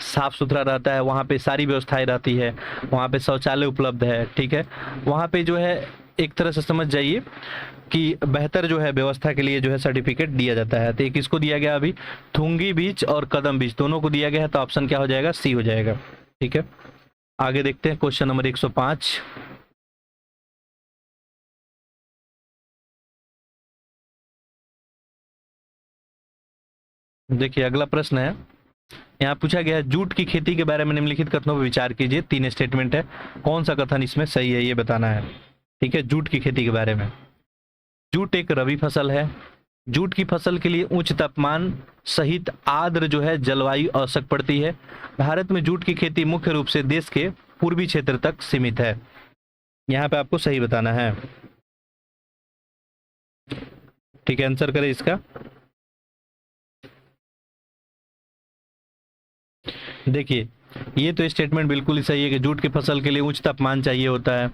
[SPEAKER 1] साफ सुथरा रहता है, वहाँ पे सारी व्यवस्थाएं रहती है, वहाँ पे शौचालय उपलब्ध है, ठीक है, वहाँ पे जो है एक तरह से समझ जाइए कि बेहतर जो है व्यवस्था के लिए जो है सर्टिफिकेट दिया जाता है। तो एक किसको दिया गया अभी, थुंगी बीच और कदम बीच दोनों को दिया गया है, तो ऑप्शन क्या हो जाएगा, सी हो जाएगा। ठीक है, आगे देखते हैं क्वेश्चन नंबर 105। देखिए अगला प्रश्न है, यहाँ पूछा गया है जूट की खेती के बारे में निम्नलिखित कथनों पर विचार कीजिए। 3 स्टेटमेंट है, कौन सा कथन इसमें सही है ये बताना है। ठीक है, जूट की खेती के बारे में, जूट एक रबी फसल है। जूट की फसल के लिए उच्च तापमान सहित आर्द्र जो है जलवायु आवश्यक पड़ती है। भारत में जूट की खेती मुख्य रूप से देश के पूर्वी क्षेत्र तक सीमित है। यहाँ पे आपको सही बताना है। ठीक है, आंसर करें इसका। देखिए ये तो स्टेटमेंट बिल्कुल ही सही है कि जूट की फसल के लिए उच्च तापमान चाहिए होता है,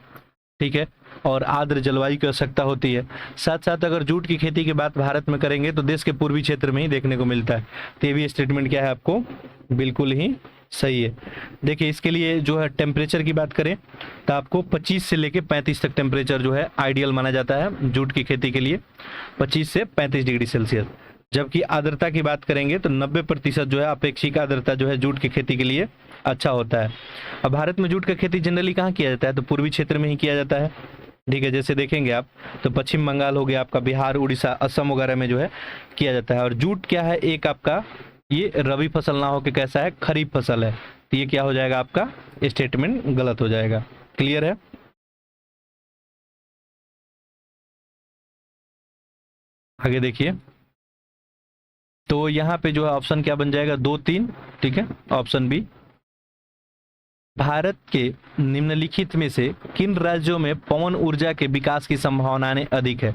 [SPEAKER 1] ठीक है, और आर्द्र जलवायु की आवश्यकता होती है। साथ साथ अगर जूट की खेती की बात भारत में करेंगे तो देश के पूर्वी क्षेत्र में ही देखने को मिलता है। तो ये भी स्टेटमेंट क्या है आपको बिल्कुल ही सही है। देखिए इसके लिए जो है टेम्परेचर की बात करें तो आपको 25 से लेके 35 तक टेम्परेचर जो है आइडियल माना जाता है जूट की खेती के लिए, 25 से 35 डिग्री सेल्सियस। जबकि आर्द्रता की बात करेंगे तो 90% जो है अपेक्षित आर्द्रता जो है जूट की खेती के लिए अच्छा होता है। अब भारत में जूट का खेती जनरली कहाँ किया जाता है, तो पूर्वी क्षेत्र में ही किया जाता है। ठीक है, जैसे देखेंगे आप तो पश्चिम बंगाल हो गया आपका, बिहार, उड़ीसा, असम वगैरह में जो है किया जाता है। और जूट क्या है, एक आपका ये रबी फसल ना हो के कैसा है, खरीफ फसल है। तो ये क्या हो जाएगा आपका स्टेटमेंट गलत हो जाएगा। क्लियर है। आगे देखिए, तो यहाँ पे जो है ऑप्शन क्या बन जाएगा, 2 3। ठीक है, ऑप्शन बी। भारत के निम्नलिखित में से किन राज्यों में पवन ऊर्जा के विकास की संभावनाएं अधिक है।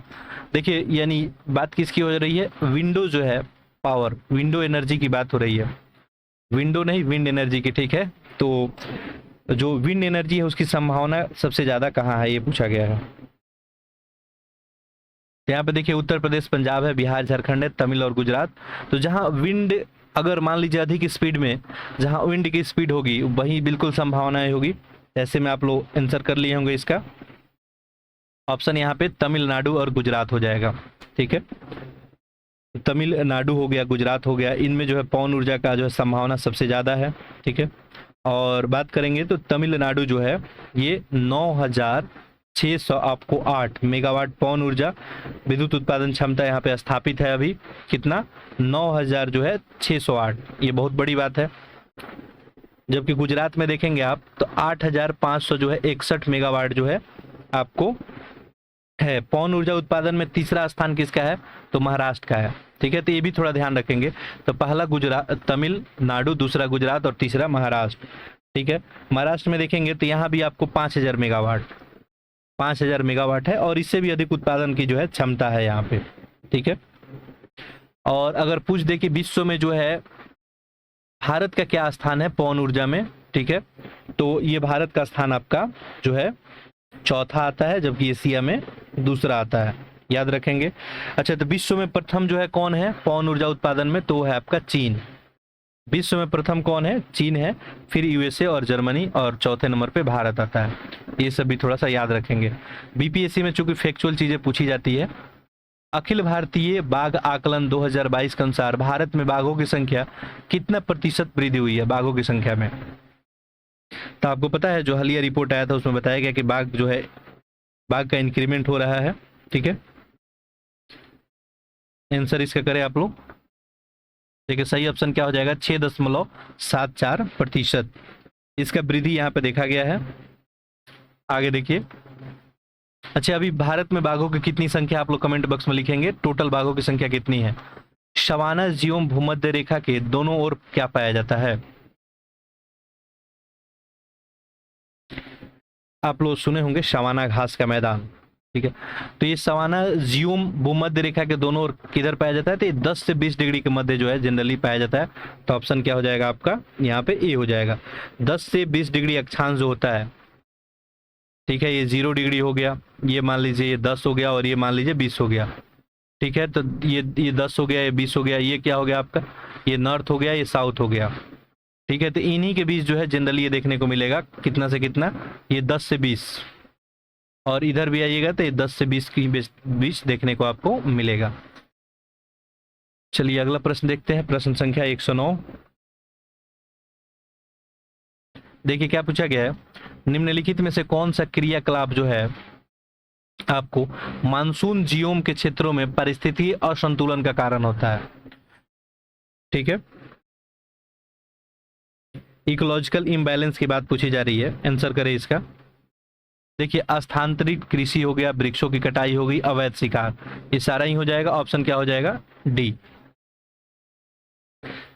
[SPEAKER 1] देखिए यानी बात किसकी हो रही है, विंडो जो है पावर, विंडो एनर्जी की बात हो रही है, विंडो नहीं विंड एनर्जी की। ठीक है, तो जो विंड एनर्जी है उसकी संभावना सबसे ज्यादा कहाँ है ये पूछा गया है। यहाँ पे देखिए उत्तर प्रदेश, पंजाब है, बिहार, झारखंड है, तमिल और गुजरात। तो जहाँ विंड अगर मान लीजिए अधिक स्पीड में, जहाँ विंड की स्पीड होगी वहीं बिल्कुल संभावनाएं होगी। ऐसे में आप लोग आंसर कर लिए होंगे इसका। ऑप्शन यहाँ पे तमिलनाडु और गुजरात हो जाएगा। ठीक है, तमिलनाडु हो गया, गुजरात हो गया, इनमें जो है पवन ऊर्जा का जो है संभावना सबसे ज़्यादा है। ठीक है, और बात करेंगे तो तमिलनाडु जो है ये 9,600 आपको 8 मेगावाट पवन ऊर्जा विद्युत उत्पादन क्षमता यहाँ पे स्थापित है। अभी कितना, 9,000 जो है 608, ये बहुत बड़ी बात है। जबकि गुजरात में देखेंगे आप तो 8,500 जो है 61 मेगावाट जो है आपको है। पवन ऊर्जा उत्पादन में तीसरा स्थान किसका है, तो महाराष्ट्र का है। ठीक है, तो ये भी थोड़ा ध्यान रखेंगे। तो पहला गुजरात, तमिलनाडु, दूसरा गुजरात और तीसरा महाराष्ट्र। ठीक है, महाराष्ट्र में देखेंगे तो यहाँ भी आपको 5,000 मेगावाट, 5,000 मेगावाट है, और इससे भी अधिक उत्पादन की जो है क्षमता है यहाँ पे। ठीक है, और अगर पूछ दे कि विश्व में जो है भारत का क्या स्थान है पवन ऊर्जा में, ठीक है, तो ये भारत का स्थान आपका जो है चौथा आता है, जबकि एशिया में दूसरा आता है, याद रखेंगे। अच्छा, तो विश्व में प्रथम जो है कौन है पवन ऊर्जा उत्पादन में, तो है आपका चीन। विश्व में प्रथम कौन है, चीन है, फिर यूएसए और जर्मनी, और चौथे नंबर पे भारत आता है। ये सब भी थोड़ा सा याद रखेंगे। बीपीएससी में चूंकि फैक्चुअल चीजें पूछी जाती है। अखिल भारतीय बाघ आकलन 2022 के अनुसार भारत में बाघों की संख्या कितना प्रतिशत वृद्धि हुई है, बाघों की संख्या में। तो आपको पता है जो हालिया रिपोर्ट आया था उसमें बताया गया कि बाघ जो है, बाघ का इंक्रीमेंट हो रहा है। ठीक है, आंसर इसका करें आप लोग। देखिए सही ऑप्शन क्या हो जाएगा, 6.74%। इसका वृद्धि यहाँ पे देखा गया है। आगे देखिए, अच्छा अभी भारत में बाघों की कितनी संख्या, आप लोग कमेंट बॉक्स में लिखेंगे टोटल बाघों की संख्या कितनी है। सवाना जीओम भूमध्य रेखा के दोनों ओर क्या पाया जाता है। आप लोग सुने होंगे सवाना घास का मैदान। ठीक है, तो ये सवाना जीओम भूमध्य रेखा के दोनों ओर किधर पाया जाता है, तो ये 10 से 20 डिग्री के मध्य जो है जनरली पाया जाता है। तो ऑप्शन क्या हो जाएगा आपका यहाँ पे ए हो जाएगा। 10 से 20 डिग्री अक्षांश जो होता है ठीक है, ये 0 डिग्री हो गया, ये मान लीजिए ये 10 हो गया और ये मान लीजिए 20 हो गया। ठीक है, तो ये 10 हो गया, ये 20 हो गया, ये क्या हो गया आपका, ये नॉर्थ हो गया, ये साउथ हो गया। ठीक है, तो इन्हीं के बीच जो है जनरली ये देखने को मिलेगा कितना से कितना, ये 10 से 20, और इधर भी आइएगा तो ये 10 से 20 के बीच देखने को आपको मिलेगा। चलिए अगला प्रश्न देखते हैं, प्रश्न संख्या 109। देखिए क्या पूछा गया है, निम्नलिखित में से कौन सा क्रियाकलाप जो है आपको मानसून जियोम के क्षेत्रों में परिस्थिति असंतुलन का कारण होता है। ठीक है, इकोलॉजिकल इम्बैलेंस की बात पूछी जा रही है, आंसर करें इसका। देखिए स्थानांतरित कृषि हो गया, वृक्षों की कटाई हो गई, अवैध शिकार, ये सारा ही हो जाएगा। ऑप्शन क्या हो जाएगा, डी।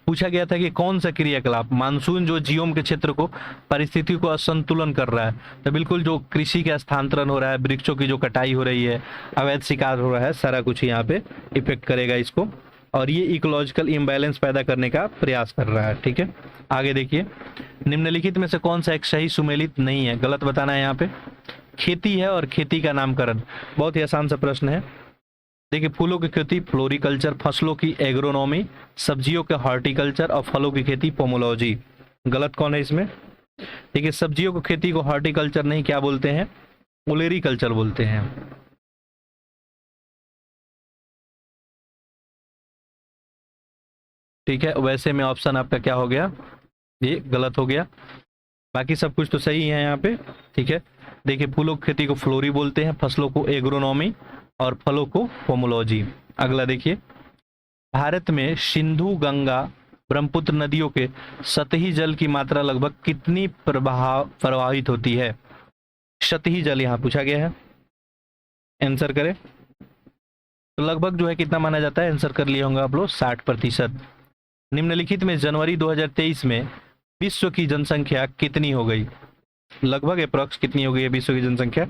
[SPEAKER 1] पूछा गया था कि कौन सा क्रियाकलाप मानसून जो जियोम के क्षेत्र को परिस्थिति को असंतुलन कर रहा है, तो बिल्कुल जो कृषि का स्थानांतरण हो रहा है, वृक्षों की जो कटाई हो रही है, अवैध शिकार हो रहा है, सारा कुछ यहाँ पे इफेक्ट करेगा इसको, और ये इकोलॉजिकल इम्बैलेंस पैदा करने का प्रयास कर रहा है। ठीक है, आगे देखिए, निम्नलिखित में से कौन सा एक सही सुमेलित नहीं है, गलत बताना है यहाँ पे। खेती है और खेती का नामकरण, बहुत ही आसान सा प्रश्न है। देखिए फूलों की खेती फ्लोरिकल्चर, फसलों की एग्रोनॉमी, सब्जियों के हॉर्टिकल्चर और फलों की खेती पोमोलॉजी। गलत कौन है इसमें, देखिए सब्जियों की खेती को हॉर्टिकल्चर नहीं क्या बोलते हैं, ओलेरीकल्चर बोलते हैं। ठीक है, वैसे में ऑप्शन आपका क्या हो गया, ये गलत हो गया, बाकी सब कुछ तो सही है यहाँ पे। ठीक है, देखिए फूलों की खेती को फ्लोरी बोलते हैं, फसलों को एग्रोनॉमी और फलों को पोमोलॉजी। अगला देखिए, भारत में सिंधु, गंगा, ब्रह्मपुत्र नदियों के सतही जल की मात्रा लगभग कितनी प्रवाहित होती है। सतही जल यहाँ पूछा गया है, आंसर करें। तो लगभग जो है कितना माना जाता है, आंसर कर लिए होंगे आप लोग 60%। निम्नलिखित में जनवरी 2023 में विश्व की जनसंख्या कितनी हो गई, लगभग अप्रॉक्स कितनी हो गई है विश्व की जनसंख्या।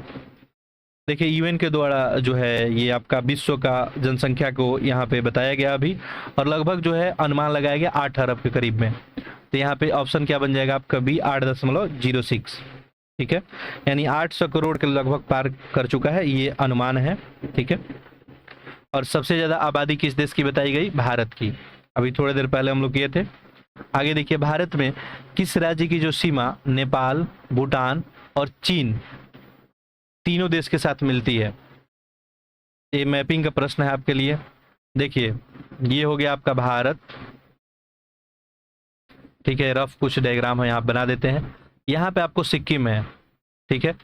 [SPEAKER 1] देखिए यूएन के द्वारा जो है ये आपका विश्व का जनसंख्या को यहाँ पे बताया गया अभी, और लगभग जो है अनुमान लगाया गया 8 अरब के करीब में। तो यहाँ पे ऑप्शन क्या बन जाएगा आपका बी, 8.06। ठीक है, यानी 800 करोड़ के लगभग पार कर चुका है, ये अनुमान है। ठीक है, और सबसे ज्यादा आबादी किस देश की बताई गई, भारत की, अभी थोड़ी देर पहले हम लोग किए थे। आगे देखिए, भारत में किस राज्य की जो सीमा नेपाल, भूटान और चीन तीनों देश के साथ मिलती है, ये मैपिंग का प्रश्न है आपके लिए। देखिए ये हो गया आपका भारत। ठीक है, रफ कुछ डायग्राम है यहाँ बना देते हैं। यहाँ पे आपको सिक्किम है। ठीक है,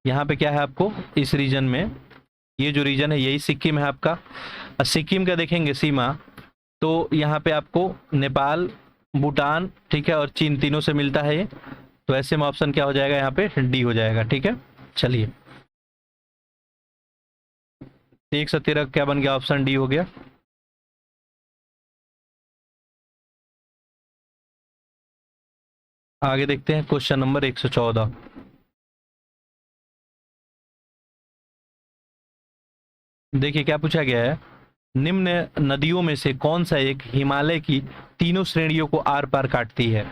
[SPEAKER 1] यहाँ पे क्या है आपको, इस रीजन में, ये जो रीजन है यही सिक्किम है आपका। और सिक्किम का देखेंगे सीमा, तो यहाँ पे आपको नेपाल, भूटान, ठीक है, और चीन तीनों से मिलता है ये। तो ऐसे में ऑप्शन क्या हो जाएगा, यहाँ पे डी हो जाएगा। ठीक है, चलिए 113 क्या बन गया, ऑप्शन डी हो गया। आगे देखते हैं क्वेश्चन नंबर 114। देखिए क्या पूछा गया है, निम्न नदियों में से कौन सा एक हिमालय की तीनों श्रेणियों को आर पार काटती है।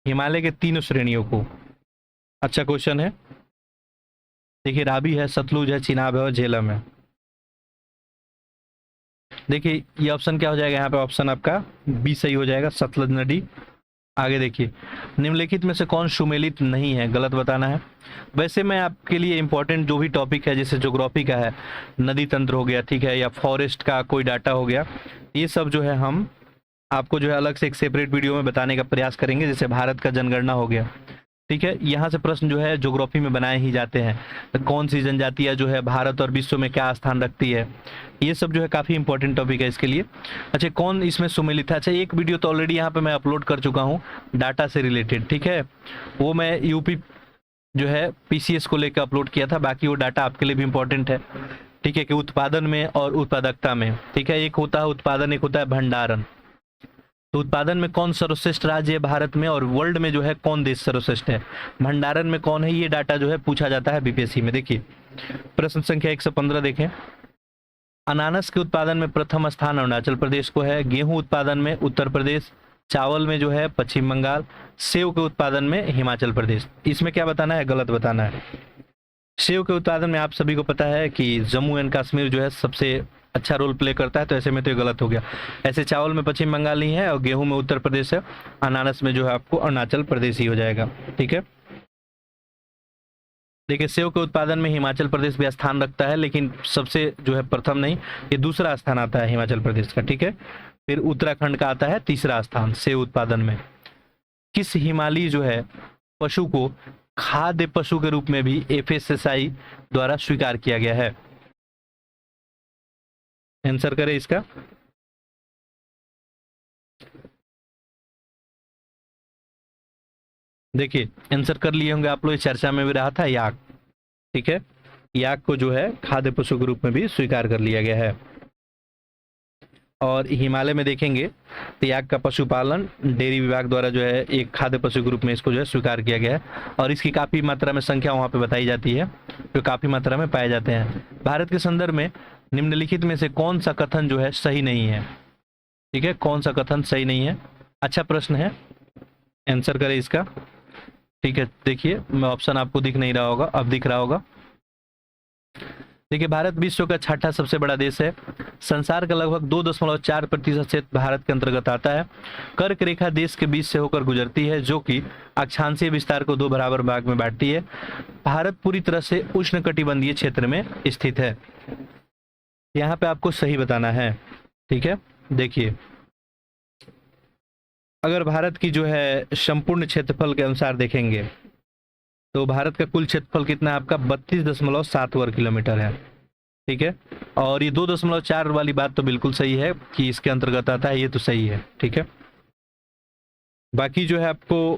[SPEAKER 1] हिमालय के तीनों श्रेणियों को, अच्छा क्वेश्चन है। देखिए रावी है, सतलुज है, चिनाब है और झेलम है। देखिए ये ऑप्शन क्या हो जाएगा, यहाँ पे ऑप्शन आपका बी सही हो जाएगा, सतलज नदी। आगे देखिए, निम्नलिखित में से कौन सुमेलित नहीं है, गलत बताना है। वैसे मैं आपके लिए इंपॉर्टेंट जो भी टॉपिक है, जैसे ज्योग्राफी का है, नदी तंत्र हो गया, ठीक है, या फॉरेस्ट का कोई डाटा हो गया, ये सब जो है हम आपको जो है अलग से एक सेपरेट वीडियो में बताने का प्रयास करेंगे। जैसे भारत का जनगणना हो गया, ठीक है, यहाँ से प्रश्न जो है ज्योग्राफी में बनाए ही जाते हैं। कौन सी जनजातियाँ जो है भारत और विश्व में क्या स्थान रखती है, ये सब जो है काफ़ी इंपॉर्टेंट टॉपिक है इसके लिए। अच्छा कौन इसमें सुमेलित है, अच्छा एक वीडियो तो ऑलरेडी यहाँ पे मैं अपलोड कर चुका हूँ डाटा से रिलेटेड, ठीक है, वो मैं यूपी जो है पीसीएस को लेकर अपलोड किया था। बाकी वो डाटा आपके लिए भी इंपॉर्टेंट है, ठीक है, कि उत्पादन में और उत्पादकता में, ठीक है, एक होता है उत्पादन, एक होता है भंडारण। तो उत्पादन में कौन सर्वश्रेष्ठ राज्य है भारत में, और वर्ल्ड में जो है कौन देश सर्वश्रेष्ठ है, भंडारण में कौन है, ये डाटा जो है पूछा जाता है बीपीएससी में। देखिए प्रश्न संख्या 115 देखें, अनानास के उत्पादन में प्रथम स्थान अरुणाचल प्रदेश को है, गेहूं उत्पादन में उत्तर प्रदेश, चावल में जो है पश्चिम बंगाल, सेव के उत्पादन में हिमाचल प्रदेश। इसमें क्या बताना है, गलत बताना है। सेव के उत्पादन में आप सभी को पता है कि जम्मू एंड कश्मीर जो है सबसे अच्छा रोल प्ले करता है, तो ऐसे में तो ये गलत हो गया। ऐसे चावल में पश्चिम बंगाल ही है और गेहूं में उत्तर प्रदेश है, अनानास में जो है आपको अरुणाचल प्रदेश ही हो जाएगा। ठीक है, देखिए सेव के उत्पादन में हिमाचल प्रदेश भी स्थान रखता है, लेकिन सबसे जो है प्रथम नहीं, ये दूसरा स्थान आता है हिमाचल प्रदेश का। ठीक है, फिर उत्तराखंड का आता है तीसरा स्थान सेव उत्पादन में। किस हिमालयी जो है पशु को खाद्य पशु के रूप में भी एफएसएसआई द्वारा स्वीकार किया गया है? आंसर करें इसका। देखिए आंसर कर लिए होंगे आप लोग, चर्चा में भी रहा था याक। ठीक है, याक को जो है खाद्य पशु के रूप में भी स्वीकार कर लिया गया है। और हिमालय में देखेंगे तो याक का पशुपालन डेयरी विभाग द्वारा जो है एक खाद्य पशु के रूप में इसको जो है स्वीकार किया गया है, और इसकी काफ़ी मात्रा में संख्या वहाँ पे बताई जाती है, जो काफ़ी मात्रा में पाए जाते हैं। भारत के संदर्भ में निम्नलिखित में से कौन सा कथन जो है सही नहीं है? ठीक है, कौन सा कथन सही नहीं है? अच्छा प्रश्न है, आंसर करें इसका। ठीक है, देखिए मैं ऑप्शन आपको दिख नहीं रहा होगा, अब दिख रहा होगा। देखिए भारत विश्व का छठा सबसे बड़ा देश है, संसार का लगभग 2.4% क्षेत्र भारत के अंतर्गत आता है। कर्क रेखा देश के बीच से होकर गुजरती है, जो कि अक्षांशीय विस्तार को 2 बराबर भाग में बांटती है। भारत पूरी तरह से उष्णकटिबंधीय क्षेत्र में स्थित है। यहाँ पे आपको सही बताना है। ठीक है, देखिए अगर भारत की जो है संपूर्ण क्षेत्रफल के अनुसार देखेंगे तो भारत का कुल क्षेत्रफल कितना है आपका? 32.7 वर्ग किलोमीटर है। ठीक है, और ये 2.4 वाली बात तो बिल्कुल सही है कि इसके अंतर्गत आता है, ये तो सही है। ठीक है, बाकी जो है आपको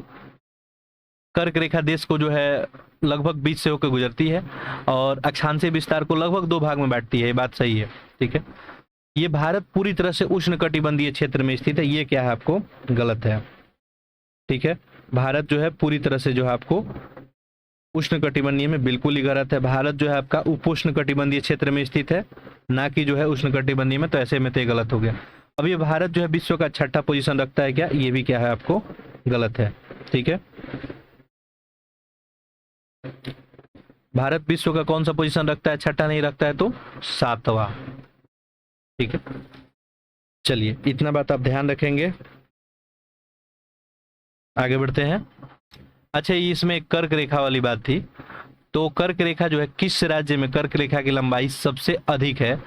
[SPEAKER 1] कर्क रेखा देश को जो है लगभग बीच से होकर गुजरती है और अक्षांशीय विस्तार को लगभग 2 भाग में बांटती है, ये बात सही है। ठीक है, ये भारत पूरी तरह से उष्णकटिबंधीय क्षेत्र में स्थित है, ये क्या है आपको? गलत है। ठीक है, भारत जो है पूरी तरह से जो है आपको उष्णकटिबंधीय में बिल्कुल ही गलत है। भारत जो है आपका उपोष्णकटिबंधीय क्षेत्र में स्थित है, ना कि जो है उष्णकटिबंधीय में, तो ऐसे में तो ये गलत हो गया। अब ये भारत जो है विश्व का छठा पोजीशन रखता है क्या? ये भी क्या है आपको? गलत है। ठीक है, भारत विश्व का कौन सा पोजीशन रखता है? छठा नहीं रखता है तो 7वां। ठीक है, चलिए इतना बात आप ध्यान रखेंगे, आगे बढ़ते हैं। अच्छा, इसमें कर्क रेखा वाली बात थी, तो कर्क रेखा जो है किस राज्य में कर्क रेखा की लंबाई सबसे अधिक है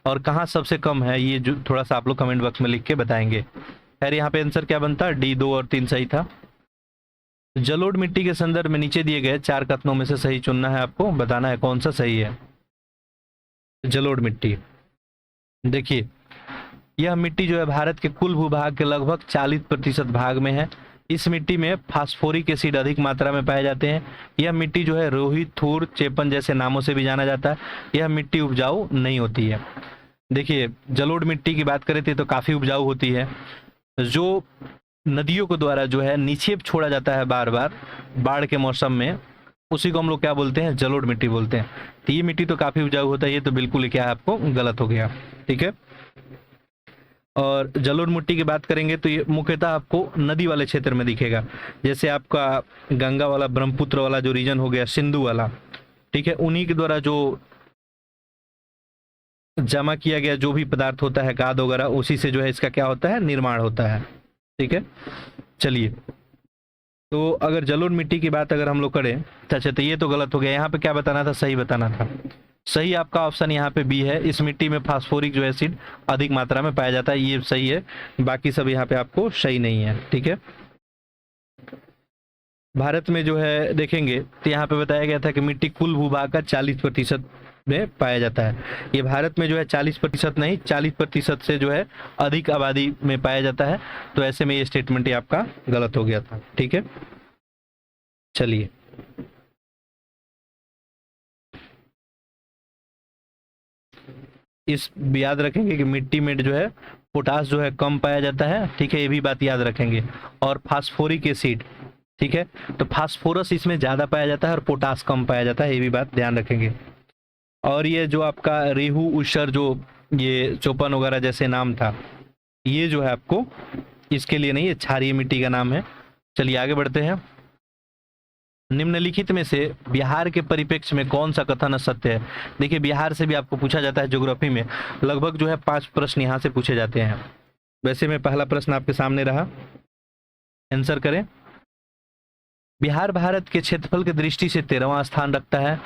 [SPEAKER 1] और कहाँ सबसे कम है, ये जो थोड़ा सा आप लोग कमेंट बॉक्स में लिख के बताएंगे। खैर यहाँ पे आंसर क्या बनता है? डी, 2 और 3 सही था। जलोढ़ मिट्टी के संदर्भ में नीचे दिए गए 4 कथनों में से सही चुनना है, आपको बताना है कौन सा सही है। जलोढ़ मिट्टी, देखिए यह मिट्टी जो है भारत के कुल भूभाग के लगभग 40% भाग में है। इस मिट्टी में फास्फोरिक एसिड अधिक मात्रा में पाए जाते हैं। यह मिट्टी जो है रोहित, थूर, चेपन जैसे नामों से भी जाना जाता है। यह मिट्टी उपजाऊ नहीं होती है। देखिए जलोढ़ मिट्टी की बात करें तो काफ़ी उपजाऊ होती है। जो नदियों के द्वारा जो है निक्षेप छोड़ा जाता है बार बार बाढ़ के मौसम में, उसी को हम लोग क्या बोलते हैं? जलोढ़ मिट्टी बोलते हैं। तो ये मिट्टी तो काफ़ी उपजाऊ होता है, ये तो बिल्कुल ही क्या है आपको? गलत हो गया। ठीक है, और जलोढ़ मिट्टी की बात करेंगे तो ये मुख्यतः आपको नदी वाले क्षेत्र में दिखेगा, जैसे आपका गंगा वाला, ब्रह्मपुत्र वाला जो रीजन हो गया, सिंधु वाला। ठीक है, उन्हीं के द्वारा जो जमा किया गया जो भी पदार्थ होता है, खाद वगैरह, उसी से जो है इसका क्या होता है? निर्माण होता है। ठीक है, चलिए तो अगर जलोढ़ मिट्टी की बात अगर हम लोग करें तो अच्छा, तो ये तो गलत हो गया। यहाँ पे क्या बताना था? सही बताना था। सही आपका ऑप्शन यहाँ पे बी है, इस मिट्टी में फास्फोरिक जो एसिड अधिक मात्रा में पाया जाता है, ये सही है। बाकी सब यहाँ पे आपको सही नहीं है। ठीक है, भारत में जो है देखेंगे तो यहाँ पे बताया गया था कि मिट्टी कुल भूभाग का 40% में पाया जाता है। ये भारत में जो है 40% नहीं, 40% से जो है अधिक आबादी में पाया जाता है, तो ऐसे में ये स्टेटमेंट ही आपका गलत हो गया था। ठीक है, चलिए इस याद रखेंगे कि मिट्टी में जो है पोटास जो है कम पाया जाता है। ठीक है, ये भी बात याद रखेंगे। और फास्फोरिक एसिड, ठीक है, तो फास्फोरस इसमें ज़्यादा पाया जाता है और पोटास कम पाया जाता है, ये भी बात ध्यान रखेंगे। और ये जो आपका रेहू, उशर, जो ये चोपन वगैरह जैसे नाम था, ये जो है आपको इसके लिए नहीं, ये क्षारीय मिट्टी का नाम है। चलिए आगे बढ़ते हैं। निम्नलिखित में से बिहार के परिप्रेक्ष्य में कौन सा कथन सत्य है? देखिए बिहार से भी आपको पूछा जाता है ज्योग्राफी में, लगभग जो है 5 प्रश्न यहाँ से पूछे जाते हैं। वैसे में पहला प्रश्न आपके सामने रहा, आंसर करें। बिहार भारत के क्षेत्रफल की दृष्टि से 13वां स्थान रखता है।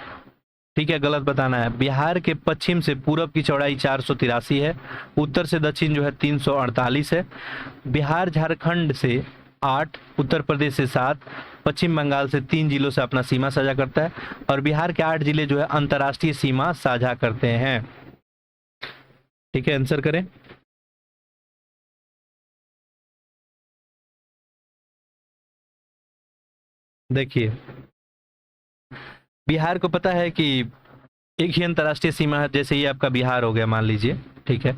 [SPEAKER 1] ठीक है, गलत बताना है। बिहार के पश्चिम से पूरब की चौड़ाई 483 है, उत्तर से दक्षिण जो है 348 है। बिहार झारखंड से 8, उत्तर प्रदेश से 7, पश्चिम बंगाल से 3 जिलों से अपना सीमा साझा करता है, और बिहार के 8 जिले जो है अंतर्राष्ट्रीय सीमा साझा करते हैं। ठीक है, आंसर करें। देखिए बिहार को पता है कि एक ही अंतर्राष्ट्रीय सीमा है, जैसे ये आपका बिहार हो गया मान लीजिए। ठीक है,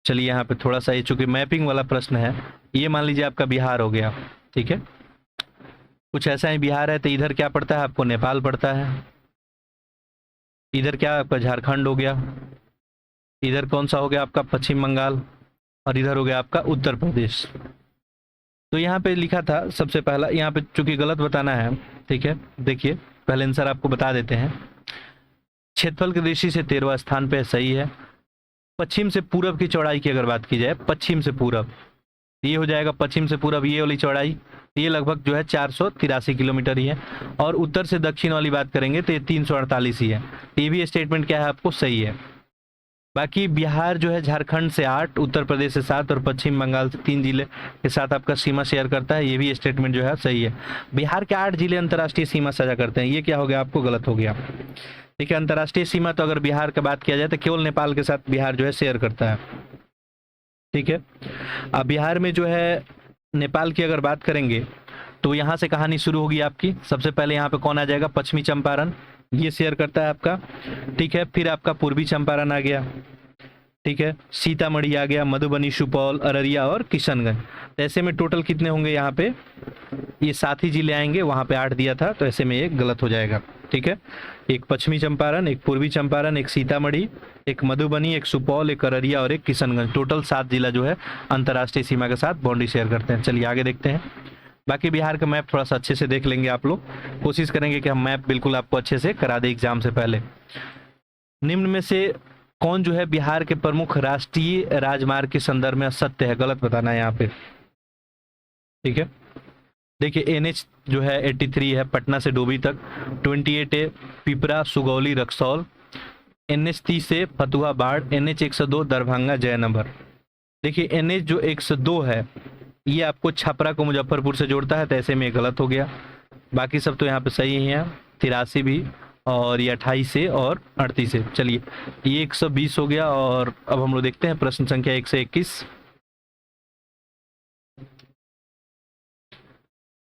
[SPEAKER 1] चलिए यहाँ पे थोड़ा सा, ये चूंकि मैपिंग वाला प्रश्न है, ये मान लीजिए आपका बिहार हो गया। ठीक है, कुछ ऐसा ही बिहार है तो इधर क्या पड़ता है आपको, नेपाल पड़ता है। इधर क्या आपका झारखंड हो गया, इधर कौन सा हो गया आपका पश्चिम बंगाल, और इधर हो गया आपका उत्तर प्रदेश। तो यहाँ पे लिखा था सबसे पहला, यहाँ पे चूंकि गलत बताना है। ठीक है, देखिए पहले आंसर आपको बता देते हैं। क्षेत्रफल की दृष्टि से 13वां स्थान पे सही है। पश्चिम से पूरब की चौड़ाई की अगर बात की जाए, पश्चिम से पूरब, ये हो जाएगा पश्चिम से पूरब, ये वाली चौड़ाई, ये लगभग जो है 483 किलोमीटर ही है। और उत्तर से दक्षिण वाली बात करेंगे तो ये 348 ही है। ये भी स्टेटमेंट क्या है आपको, सही है। बाकी बिहार जो है झारखंड से 8, उत्तर प्रदेश से 7 और पश्चिम बंगाल से 3 जिले के साथ आपका सीमा शेयर करता है, ये भी स्टेटमेंट जो है सही है। बिहार के 8 जिले अंतर्राष्ट्रीय सीमा साझा करते हैं, ये क्या हो गया आपको, गलत हो गया। ठीक है, अंतर्राष्ट्रीय सीमा तो अगर बिहार की बात किया जाए तो केवल नेपाल के साथ बिहार जो है शेयर करता है। ठीक है, अब बिहार में जो है नेपाल की अगर बात करेंगे तो यहाँ से कहानी शुरू होगी आपकी। सबसे पहले यहाँ पे कौन आ जाएगा, पश्चिमी चंपारण, ये शेयर करता है आपका। ठीक है, फिर आपका पूर्वी चंपारण आ गया। ठीक है, सीतामढ़ी आ गया, मधुबनी, सुपौल, अररिया और किशनगंज। तो ऐसे में टोटल कितने होंगे यहाँ पे, ये 7 ही जिले आएंगे, वहाँ पे 8 दिया था, तो ऐसे में एक गलत हो जाएगा। ठीक है, एक पश्चिमी चंपारण, एक पूर्वी चंपारण, एक सीतामढ़ी, एक मधुबनी, एक सुपौल, एक अररिया और एक किशनगंज, टोटल 7 जिला जो है अंतर्राष्ट्रीय सीमा के साथ बाउंड्री शेयर करते हैं। चलिए आगे देखते हैं। बाकी बिहार का मैप थोड़ा सा अच्छे से देख लेंगे आप लोग, कोशिश करेंगे कि हम मैप बिल्कुल आपको अच्छे से करा दें एग्जाम से पहले। निम्न में से कौन जो है बिहार के प्रमुख राष्ट्रीय राजमार्ग के संदर्भ में असत्य है, गलत बताना है यहाँ पे। ठीक है, देखिए NH जो है 83 है पटना से डोभी तक, 28 है पिपरा, सुगौली, रक्सौल, NH 30 है फतुहा, बाढ़, NH 102 दरभंगा, जयनगर। देखिए NH जो 102 है ये आपको छपरा को मुजफ्फरपुर से जोड़ता है, तो ऐसे में गलत हो गया। बाकी सब तो यहाँ पे सही ही है, 83 भी, और ये 28 है और 38 है। चलिए ये 120 हो गया, और अब हम लोग देखते हैं प्रश्न संख्या 1 से 21।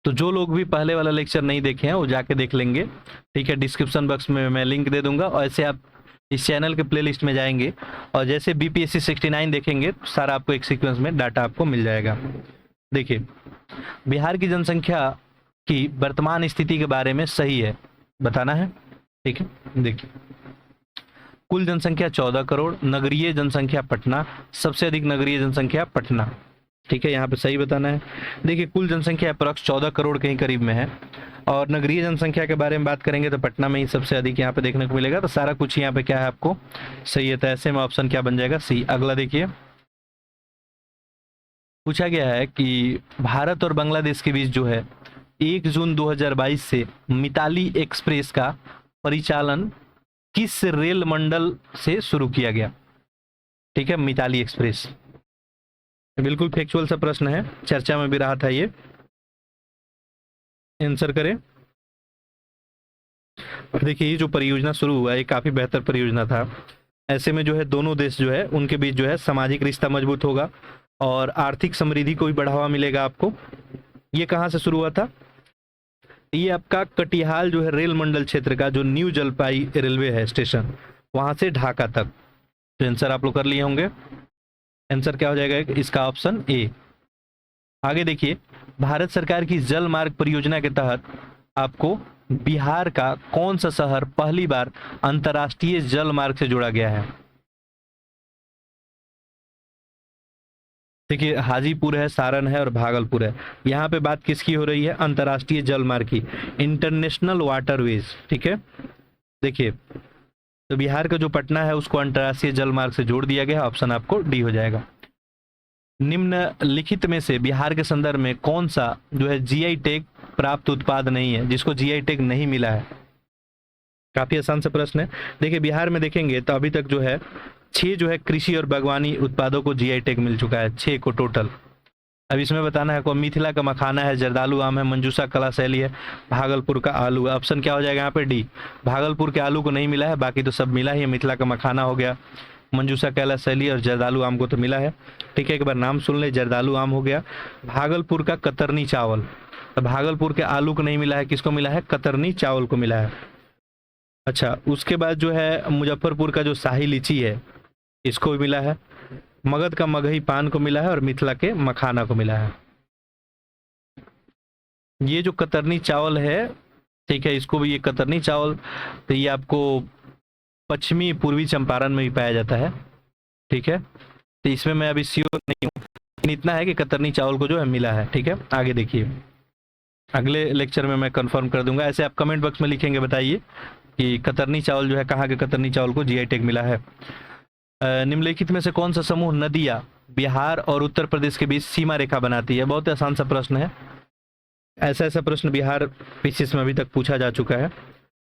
[SPEAKER 1] तो जो लोग भी पहले वाला लेक्चर नहीं देखे हैं वो जाके देख लेंगे। ठीक है, डिस्क्रिप्शन बॉक्स में मैं लिंक दे दूंगा, और ऐसे आप इस चैनल के प्लेलिस्ट में जाएंगे और जैसे BPSC 69 देखेंगे तो सारा आपको एक सीक्वेंस में डाटा आपको मिल जाएगा। देखिए बिहार की जनसंख्या की वर्तमान स्थिति के बारे में सही है बताना है। ठीक है, देखिए कुल जनसंख्या 14 करोड़, नगरीय जनसंख्या पटना, सबसे अधिक नगरीय जनसंख्या पटना। ठीक है, यहाँ पे सही बताना है। देखिए कुल जनसंख्या अप्रॉक्स 14 करोड़ के ही करीब में है, और नगरीय जनसंख्या के बारे में बात करेंगे तो पटना में ही सबसे अधिक यहाँ पे देखने को मिलेगा। तो सारा कुछ यहाँ पे क्या है आपको सही है, तो ऐसे में ऑप्शन क्या बन जाएगा, सी। अगला देखिए, पूछा गया है कि भारत और बांग्लादेश के बीच जो है 1 जून 2022 से मिताली एक्सप्रेस का परिचालन किस रेल मंडल से शुरू किया गया। ठीक है, मिताली एक्सप्रेस, बिल्कुल फैक्चुअल सा प्रश्न है, चर्चा में भी रहा था ये, आंसर करें। देखिए ये जो परियोजना शुरू हुआ ये काफी बेहतर परियोजना था। ऐसे में जो है दोनों देश जो है उनके बीच जो है सामाजिक रिश्ता मजबूत होगा और आर्थिक समृद्धि को भी बढ़ावा मिलेगा आपको। ये कहाँ से शुरू हुआ था, ये आपका कटिहाल जो है रेल मंडल क्षेत्र का जो न्यू जलपाई रेलवे है स्टेशन, वहां से ढाका तक। तो आंसर आप लोग कर लिए होंगे, आंसर क्या हो जाएगा इसका, ऑप्शन ए। आगे देखिए, भारत सरकार की जल मार्ग परियोजना के तहत आपको बिहार का कौन सा शहर पहली बार अंतर्राष्ट्रीय जल मार्ग से जोड़ा गया है। देखिए हाजीपुर है, सारण है और भागलपुर है। यहाँ पे बात किसकी हो रही है? अंतर्राष्ट्रीय जल मार्ग की, इंटरनेशनल वाटरवेज। ठीक है, देखिए तो बिहार का जो पटना है उसको अंतर्राष्ट्रीय जल मार्ग से जोड़ दिया गया। ऑप्शन आपको डी हो जाएगा। निम्नलिखित में से बिहार के संदर्भ में कौन सा जो है जीआई टैग प्राप्त उत्पाद नहीं है, जिसको जीआई टैग नहीं मिला है? काफी आसान सा प्रश्न है। देखिए बिहार में देखेंगे तो अभी तक जो है 6 जो है कृषि और बागवानी उत्पादों को जीआई टैग मिल चुका है, 6 को टोटल। अब इसमें बताना है को मिथिला का मखाना है, जर्दालू आम है, मंजूषा कला शैली है, भागलपुर का आलू है। ऑप्शन क्या हो जाएगा यहाँ पे? डी। भागलपुर के आलू को नहीं मिला है, बाकी तो सब मिला ही है। मिथिला का मखाना हो गया, मंजूषा कैला शैली और जर्दालू आम को तो मिला है। ठीक है, एक बार नाम सुन ले, जर्दालू आम हो गया। भागलपुर का कतरनी चावल, तो भागलपुर के आलू को नहीं मिला है, किसको मिला है? कतरनी चावल को मिला है। अच्छा, उसके बाद जो है मुजफ्फरपुर का जो शाही लीची है इसको भी मिला है, मगध का मगही पान को मिला है और मिथिला के मखाना को मिला है। ये जो कतरनी चावल है, ठीक है, इसको भी, ये कतरनी चावल तो ये आपको पश्चिमी पूर्वी चंपारण में भी पाया जाता है। ठीक है, तो इसमें मैं अभी श्योर नहीं हूँ, लेकिन इतना है कि कतरनी चावल को जो है मिला है। ठीक है, आगे देखिए, अगले लेक्चर में मैं कंफर्म कर दूंगा। ऐसे आप कमेंट बॉक्स में लिखेंगे, बताइए कि कतरनी चावल जो है कहाँ के कतरनी चावल को जीआई टैग मिला है। निम्नलिखित में से कौन सा समूह नदियां बिहार और उत्तर प्रदेश के बीच सीमा रेखा बनाती है? बहुत आसान सा प्रश्न है। ऐसा प्रश्न बिहार पीसीएस में अभी तक पूछा जा चुका है।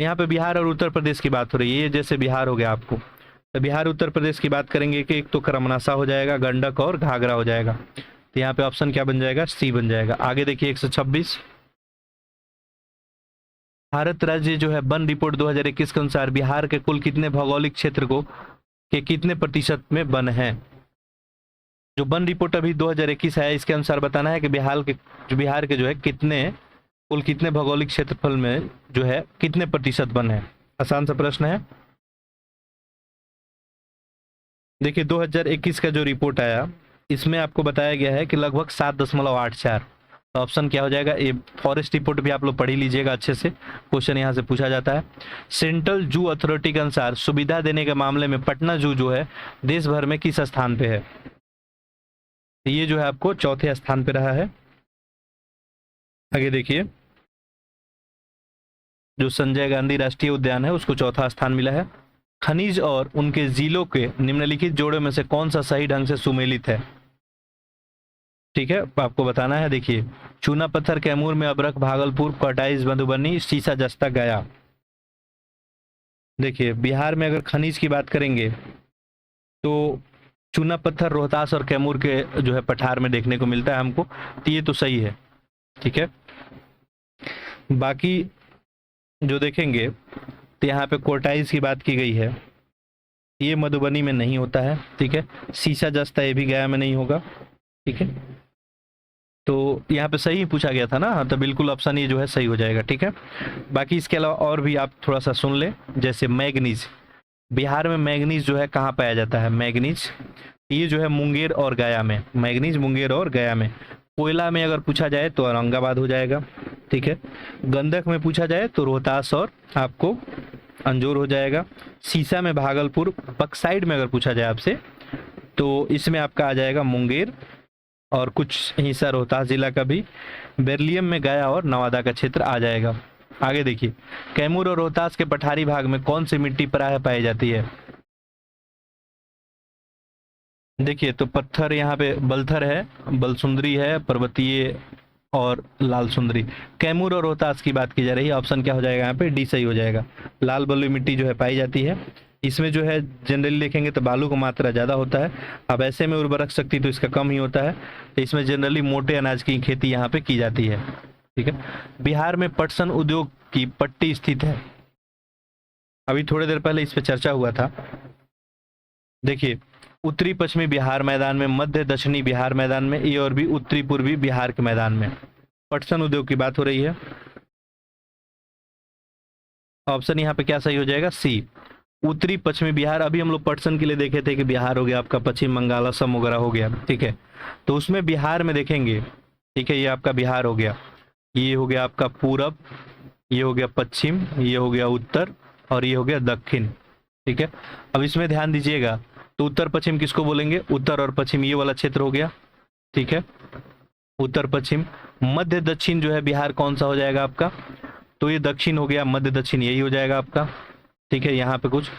[SPEAKER 1] यहाँ पे बिहार और उत्तर प्रदेश की बात हो रही है। ये जैसे बिहार हो गया आपको, तो बिहार उत्तर प्रदेश की बात करेंगे कि एक तो करमनासा हो जाएगा, गंडक और घाघरा हो जाएगा। तो यहाँ पे ऑप्शन क्या बन जाएगा? सी बन जाएगा। आगे देखिए 126, भारत राज्य जो है वन रिपोर्ट 2021 के अनुसार बिहार के कुल कितने भौगोलिक क्षेत्र को के कितने प्रतिशत में वन है? जो वन रिपोर्ट अभी 2021 है, इसके अनुसार बताना है कि बिहार के जो है कुल कितने भौगोलिक क्षेत्रफल में जो है कितने प्रतिशत वन है। आसान सा प्रश्न है। देखिए 2021 का जो रिपोर्ट आया इसमें आपको बताया गया है कि लगभग 7.84। ऑप्शन क्या हो जाएगा? ये फॉरेस्ट रिपोर्ट भी आप लोग पढ़ ही लीजिएगा अच्छे से, क्वेश्चन यहाँ से पूछा जाता है। सेंट्रल जू अथॉरिटी के अनुसार सुविधा देने के मामले में पटना जू जो है देश भर में किस स्थान पे है? ये जो है आपको चौथे स्थान पे रहा है। आगे देखिए, जो संजय गांधी राष्ट्रीय उद्यान है उसको चौथा स्थान मिला है। खनिज और उनके जिलों के निम्नलिखित जोड़ों में से कौन सा सही ढंग से सुमेलित है? ठीक है, आपको बताना है। देखिए, चूना पत्थर कैमूर में अबरख, भागलपुर, क्वाटाइज मधुबनी, सीसा जस्ता गया। देखिए बिहार में अगर खनिज की बात करेंगे तो चूना पत्थर रोहतास और कैमूर के जो है पठार में देखने को मिलता है हमको, तो ये तो सही है। ठीक है, बाकी जो देखेंगे तो यहाँ पे कोटाइज की बात की गई है, ये मधुबनी में नहीं होता है। ठीक है, सीसा जस्ता ये भी गया में नहीं होगा। ठीक है, तो यहाँ पे सही पूछा गया था ना, तो बिल्कुल ऑप्शन ये जो है सही हो जाएगा। ठीक है, बाकी इसके अलावा और भी आप थोड़ा सा सुन ले, जैसे मैग्नीज, बिहार में मैग्नीज जो है कहाँ पाया जाता है? मैग्नीज ये जो है मुंगेर और गया में, मैग्नीज मुंगेर और गया में। कोयला में अगर पूछा जाए तो औरंगाबाद हो जाएगा। ठीक है, गंधक में पूछा जाए तो रोहतास और आपको अंजोर हो जाएगा। सीसा में भागलपुर, बक्साइड में अगर पूछा जाए आपसे तो इसमें आपका आ जाएगा मुंगेर और कुछ हिस्सा रोहतास जिला का भी। बेरलियम में गया और नवादा का क्षेत्र आ जाएगा। आगे देखिए, कैमूर और रोहतास के पठारी भाग में कौन सी मिट्टी प्रायः पाई जाती है? देखिए तो पत्थर यहाँ पे बलथर है, बलसुंदरी है, पर्वतीय और लाल सुंदरी। कैमूर और रोहतास की बात की जा रही है। ऑप्शन क्या हो जाएगा यहाँ पे? डी सही हो जाएगा। लाल बलुई मिट्टी जो है पाई जाती है। इसमें जो है जनरली देखेंगे तो बालू का मात्रा ज़्यादा होता है। अब ऐसे में उर्वरक शक्ति तो इसका कम ही होता है, तो इसमें जनरली मोटे अनाज की खेती यहाँ पे की जाती है। ठीक है, बिहार में पटसन उद्योग की पट्टी स्थित है। अभी थोड़ी देर पहले इस पर चर्चा हुआ था। देखिए, उत्तरी पश्चिमी बिहार मैदान में, मध्य दक्षिणी बिहार मैदान में, ये और भी उत्तरी पूर्वी बिहार के मैदान में पटसन उद्योग की बात हो रही है। ऑप्शन यहाँ पे क्या सही हो जाएगा? सी, उत्तरी पश्चिमी बिहार। अभी हम लोग पटसन के लिए देखे थे कि बिहार हो गया आपका, पश्चिम बंगाल, असम वगैरह हो गया। ठीक है, तो उसमें बिहार में देखेंगे, ठीक है, ये आपका बिहार हो गया, ये हो गया आपका पूरब, ये हो गया पश्चिम, ये हो गया उत्तर और ये हो गया दक्षिण। ठीक है, अब इसमें ध्यान दीजिएगा, तो उत्तर पश्चिम किसको बोलेंगे? उत्तर और पश्चिम, ये वाला क्षेत्र हो गया। ठीक है, उत्तर पश्चिम। मध्य दक्षिण जो है बिहार कौन सा हो जाएगा आपका, तो ये दक्षिण हो गया, मध्य दक्षिण यही हो जाएगा आपका। ठीक है, यहाँ पे कुछ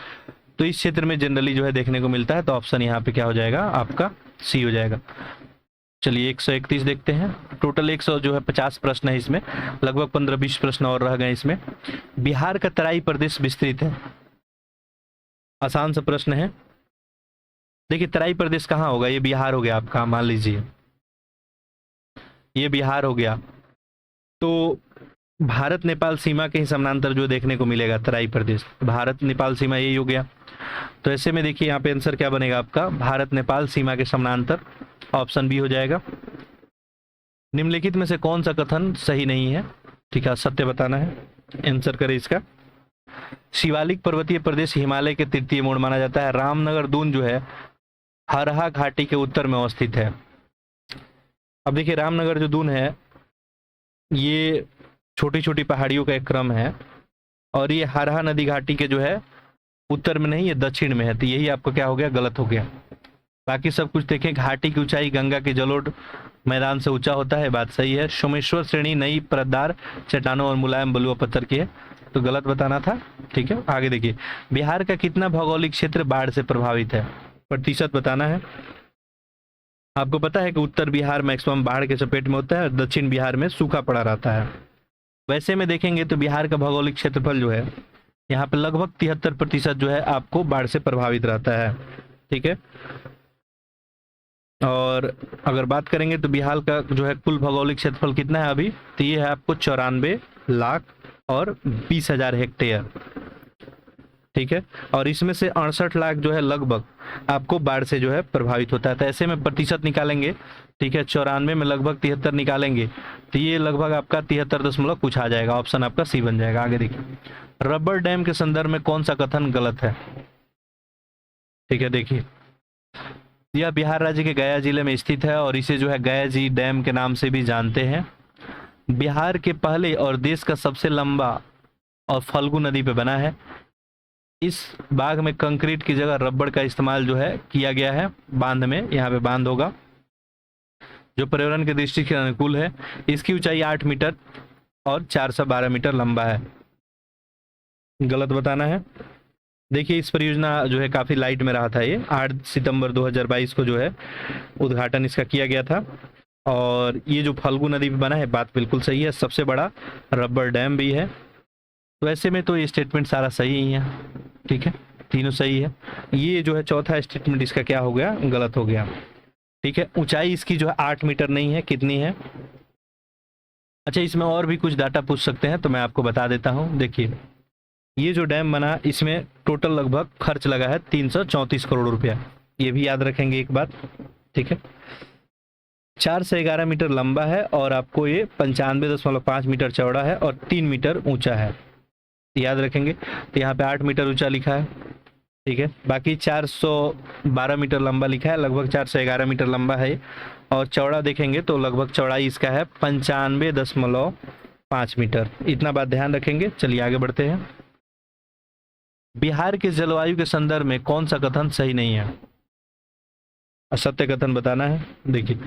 [SPEAKER 1] तो इस क्षेत्र में जनरली जो है देखने को मिलता है, तो ऑप्शन यहाँ पे क्या हो जाएगा आपका, सी हो जाएगा। चलिए 131 देखते हैं। टोटल 100 जो है 50 प्रश्न है इसमें, लगभग 15-20 प्रश्न और रह गए इसमें। बिहार का तराई प्रदेश विस्तृत है, आसान सा प्रश्न है। देखिए तराई प्रदेश कहाँ होगा, ये बिहार हो गया आपका, मान लीजिए ये बिहार हो गया, तो भारत नेपाल सीमा के ही समानांतर जो देखने को मिलेगा तराई प्रदेश, भारत नेपाल सीमा यही हो गया। तो ऐसे में देखिए यहाँ पे आंसर क्या बनेगा आपका, भारत नेपाल सीमा के समानांतर, ऑप्शन बी हो जाएगा। निम्नलिखित में से कौन सा कथन सही नहीं है, ठीक है, सत्य बताना है, आंसर करें इसका। शिवालिक पर्वतीय प्रदेश हिमालय के तृतीय मोड़ माना जाता है। रामनगर दून जो है हरहा घाटी के उत्तर में अवस्थित है। अब देखिए रामनगर जो दून है ये छोटी छोटी पहाड़ियों का एक क्रम है, और ये हरहा नदी घाटी के जो है उत्तर में नहीं, ये दक्षिण में है, तो यही आपको क्या हो गया, गलत हो गया। बाकी सब कुछ देखें, घाटी की ऊंचाई गंगा के जलोढ़ मैदान से ऊंचा होता है, बात सही है। सोमेश्वर श्रेणी नई परतदार चट्टानों और मुलायम बलुआ पत्थर की है, तो गलत बताना था। ठीक है, आगे देखिए, बिहार का कितना भौगोलिक क्षेत्र बाढ़ से प्रभावित है, प्रतिशत बताना है। आपको पता है कि उत्तर बिहार मैक्सिमम बाढ़ के चपेट में होता है और दक्षिण बिहार में सूखा पड़ा रहता है। वैसे में देखेंगे तो बिहार का भौगोलिक क्षेत्रफल जो है यहाँ पे लगभग 73% जो है आपको बाढ़ से प्रभावित रहता है। ठीक है, और अगर बात करेंगे तो बिहार का जो है कुल भौगोलिक क्षेत्रफल कितना है अभी, तो ये है आपको 94 लाख और 20,000 हेक्टेयर। ठीक है, और इसमें से 68 लाख जो है लगभग आपको बाढ़ से जो है प्रभावित होता है। तो ऐसे में प्रतिशत निकालेंगे, ठीक है, 94 में लगभग 73 निकालेंगे, तो ये लगभग आपका 73 दशमलव कुछ आ जाएगा, ऑप्शन आपका सी बन जाएगा। आगे देखिए, रबर डैम के संदर्भ में कौन सा कथन गलत है। ठीक है, देखिए यह बिहार राज्य के गया जिले में स्थित है और इसे जो है गया जी डैम के नाम से भी जानते हैं। बिहार के पहले और देश का सबसे लंबा और फल्गु नदी पे बना है। इस बाग में कंक्रीट की जगह रबड़ का इस्तेमाल जो है किया गया है। बांध में, यहाँ पे बांध होगा जो पर्यावरण की दृष्टि से अनुकूल है। इसकी ऊंचाई 8 मीटर और 412 मीटर लंबा है, गलत बताना है। देखिए इस परियोजना जो है काफी लाइट में रहा था, ये 8 सितंबर 2022 को जो है उद्घाटन इसका किया गया था। और ये जो फल्गु नदी पे बना है, बात बिल्कुल सही है, सबसे बड़ा रबर डैम भी है। तो ऐसे में तो ये स्टेटमेंट सारा सही ही है। ठीक है, तीनों सही है। ये जो है चौथा स्टेटमेंट इसका क्या हो गया, गलत हो गया। ठीक है, ऊंचाई इसकी जो है 8 मीटर नहीं है, कितनी है। अच्छा, इसमें और भी कुछ डाटा पूछ सकते हैं, तो मैं आपको बता देता हूँ। देखिए ये जो डैम बना, इसमें टोटल लगभग खर्च लगा है 334 करोड़ रुपया, ये भी याद रखेंगे एक बात। ठीक है, 4 से 11 मीटर लंबा है और आपको ये 95.5 मीटर चौड़ा है और 3 मीटर ऊंचा है, याद रखेंगे। तो यहाँ पे 8 मीटर ऊंचा लिखा है। ठीक है, बाकी 412 मीटर लंबा लिखा है, लगभग 4 से 11 मीटर लंबा है। और चौड़ा देखेंगे तो लगभग चौड़ाई इसका है 95.5 मीटर, इतना बात ध्यान रखेंगे। चलिए आगे बढ़ते हैं। बिहार के जलवायु के संदर्भ में कौन सा कथन सही नहीं है, असत्य कथन बताना है। देखिए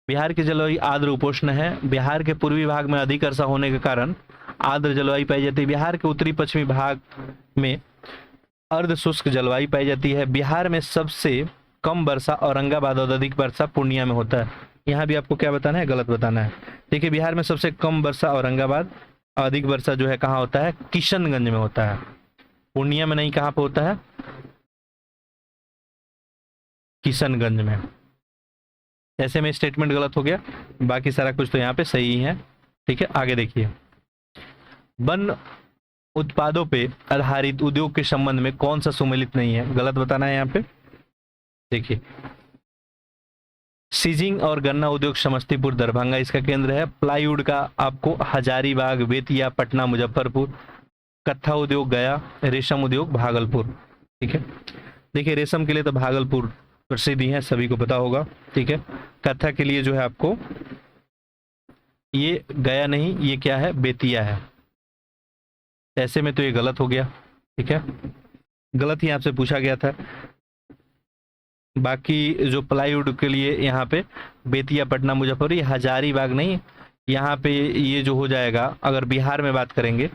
[SPEAKER 1] बिहार की जलवायु आर्द्र उपोष्ण है। बिहार के पूर्वी भाग में अधिक वर्षा होने के कारण आर्द्र जलवायु पाई जाती है। बिहार के उत्तरी पश्चिमी भाग में अर्ध शुष्क जलवायु पाई जाती है। बिहार में सबसे कम वर्षा औरंगाबाद और अधिक वर्षा पूर्णिया में होता है। यहाँ भी आपको क्या बताना है, गलत बताना है। देखिए बिहार में सबसे कम वर्षा औरंगाबाद, अधिक वर्षा जो है कहाँ होता है, किशनगंज में होता है, पूर्णिया में नहीं। कहाँ पे होता है, किशनगंज में। ऐसे में स्टेटमेंट गलत हो गया, बाकी सारा कुछ तो यहाँ पे सही है। ठीक है, आगे देखिए, वन उत्पादों पे आधारित उद्योग के संबंध में कौन सा सुमेलित नहीं है, गलत बताना है यहाँ पे। देखिए सीजिंग और गन्ना उद्योग समस्तीपुर दरभंगा इसका केंद्र है। प्लाईवुड का आपको हजारीबाग, बेतिया, पटना, मुजफ्फरपुर। कत्था उद्योग गया। रेशम उद्योग भागलपुर। ठीक है, देखिए रेशम के लिए तो भागलपुर प्रसिद्ध ही है, सभी को पता होगा। ठीक है, कत्था के लिए जो है आपको ये गया नहीं, ये क्या है, बेतिया है। ऐसे में तो ये गलत हो गया। ठीक है, गलत ही आपसे पूछा गया था। बाकी जो प्लाईवुड के लिए यहाँ पे बेतिया, पटना, मुजफ्फरपुर, ये हजारीबाग नहीं, यहाँ पे ये जो हो जाएगा, अगर बिहार में बात करेंगे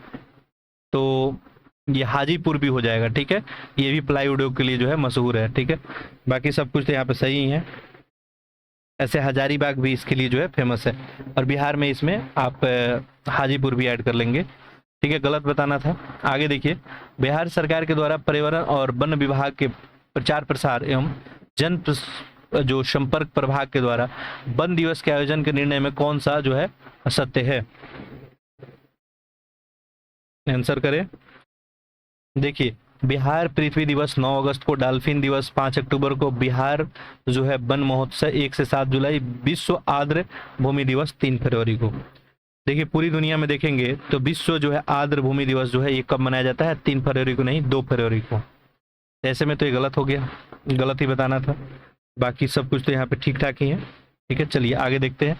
[SPEAKER 1] तो ये हाजीपुर भी हो जाएगा। ठीक है, ये भी प्लाईवुड के लिए जो है मशहूर है। ठीक है, बाकी सब कुछ तो यहाँ पे सही है। ऐसे हजारीबाग भी इसके लिए जो है फेमस है, और बिहार में इसमें आप हाजीपुर भी ऐड कर लेंगे। ठीक है, गलत बताना था। आगे देखिए, बिहार सरकार के द्वारा पर्यावरण और वन विभाग के प्रचार प्रसार एवं जो संपर्क प्रभाग के द्वारा वन दिवस के आयोजन के निर्णय में कौन सा जो है सत्य है? आंसर करें। देखिए, बिहार पृथ्वी दिवस 9 अगस्त को, डॉल्फिन दिवस 5 अक्टूबर को, बिहार जो है वन महोत्सव 1 से 7 जुलाई, विश्व आर्द्र भूमि दिवस 3 फरवरी को। देखिए, पूरी दुनिया में देखेंगे तो विश्व जो है आर्द्र भूमि दिवस जो है ये कब मनाया जाता है? 3 फरवरी को नहीं, 2 फरवरी को। ऐसे में तो ये गलत हो गया, गलत ही बताना था। बाकी सब कुछ तो यहाँ पे ठीक ठाक ही है। ठीक है, चलिए आगे देखते हैं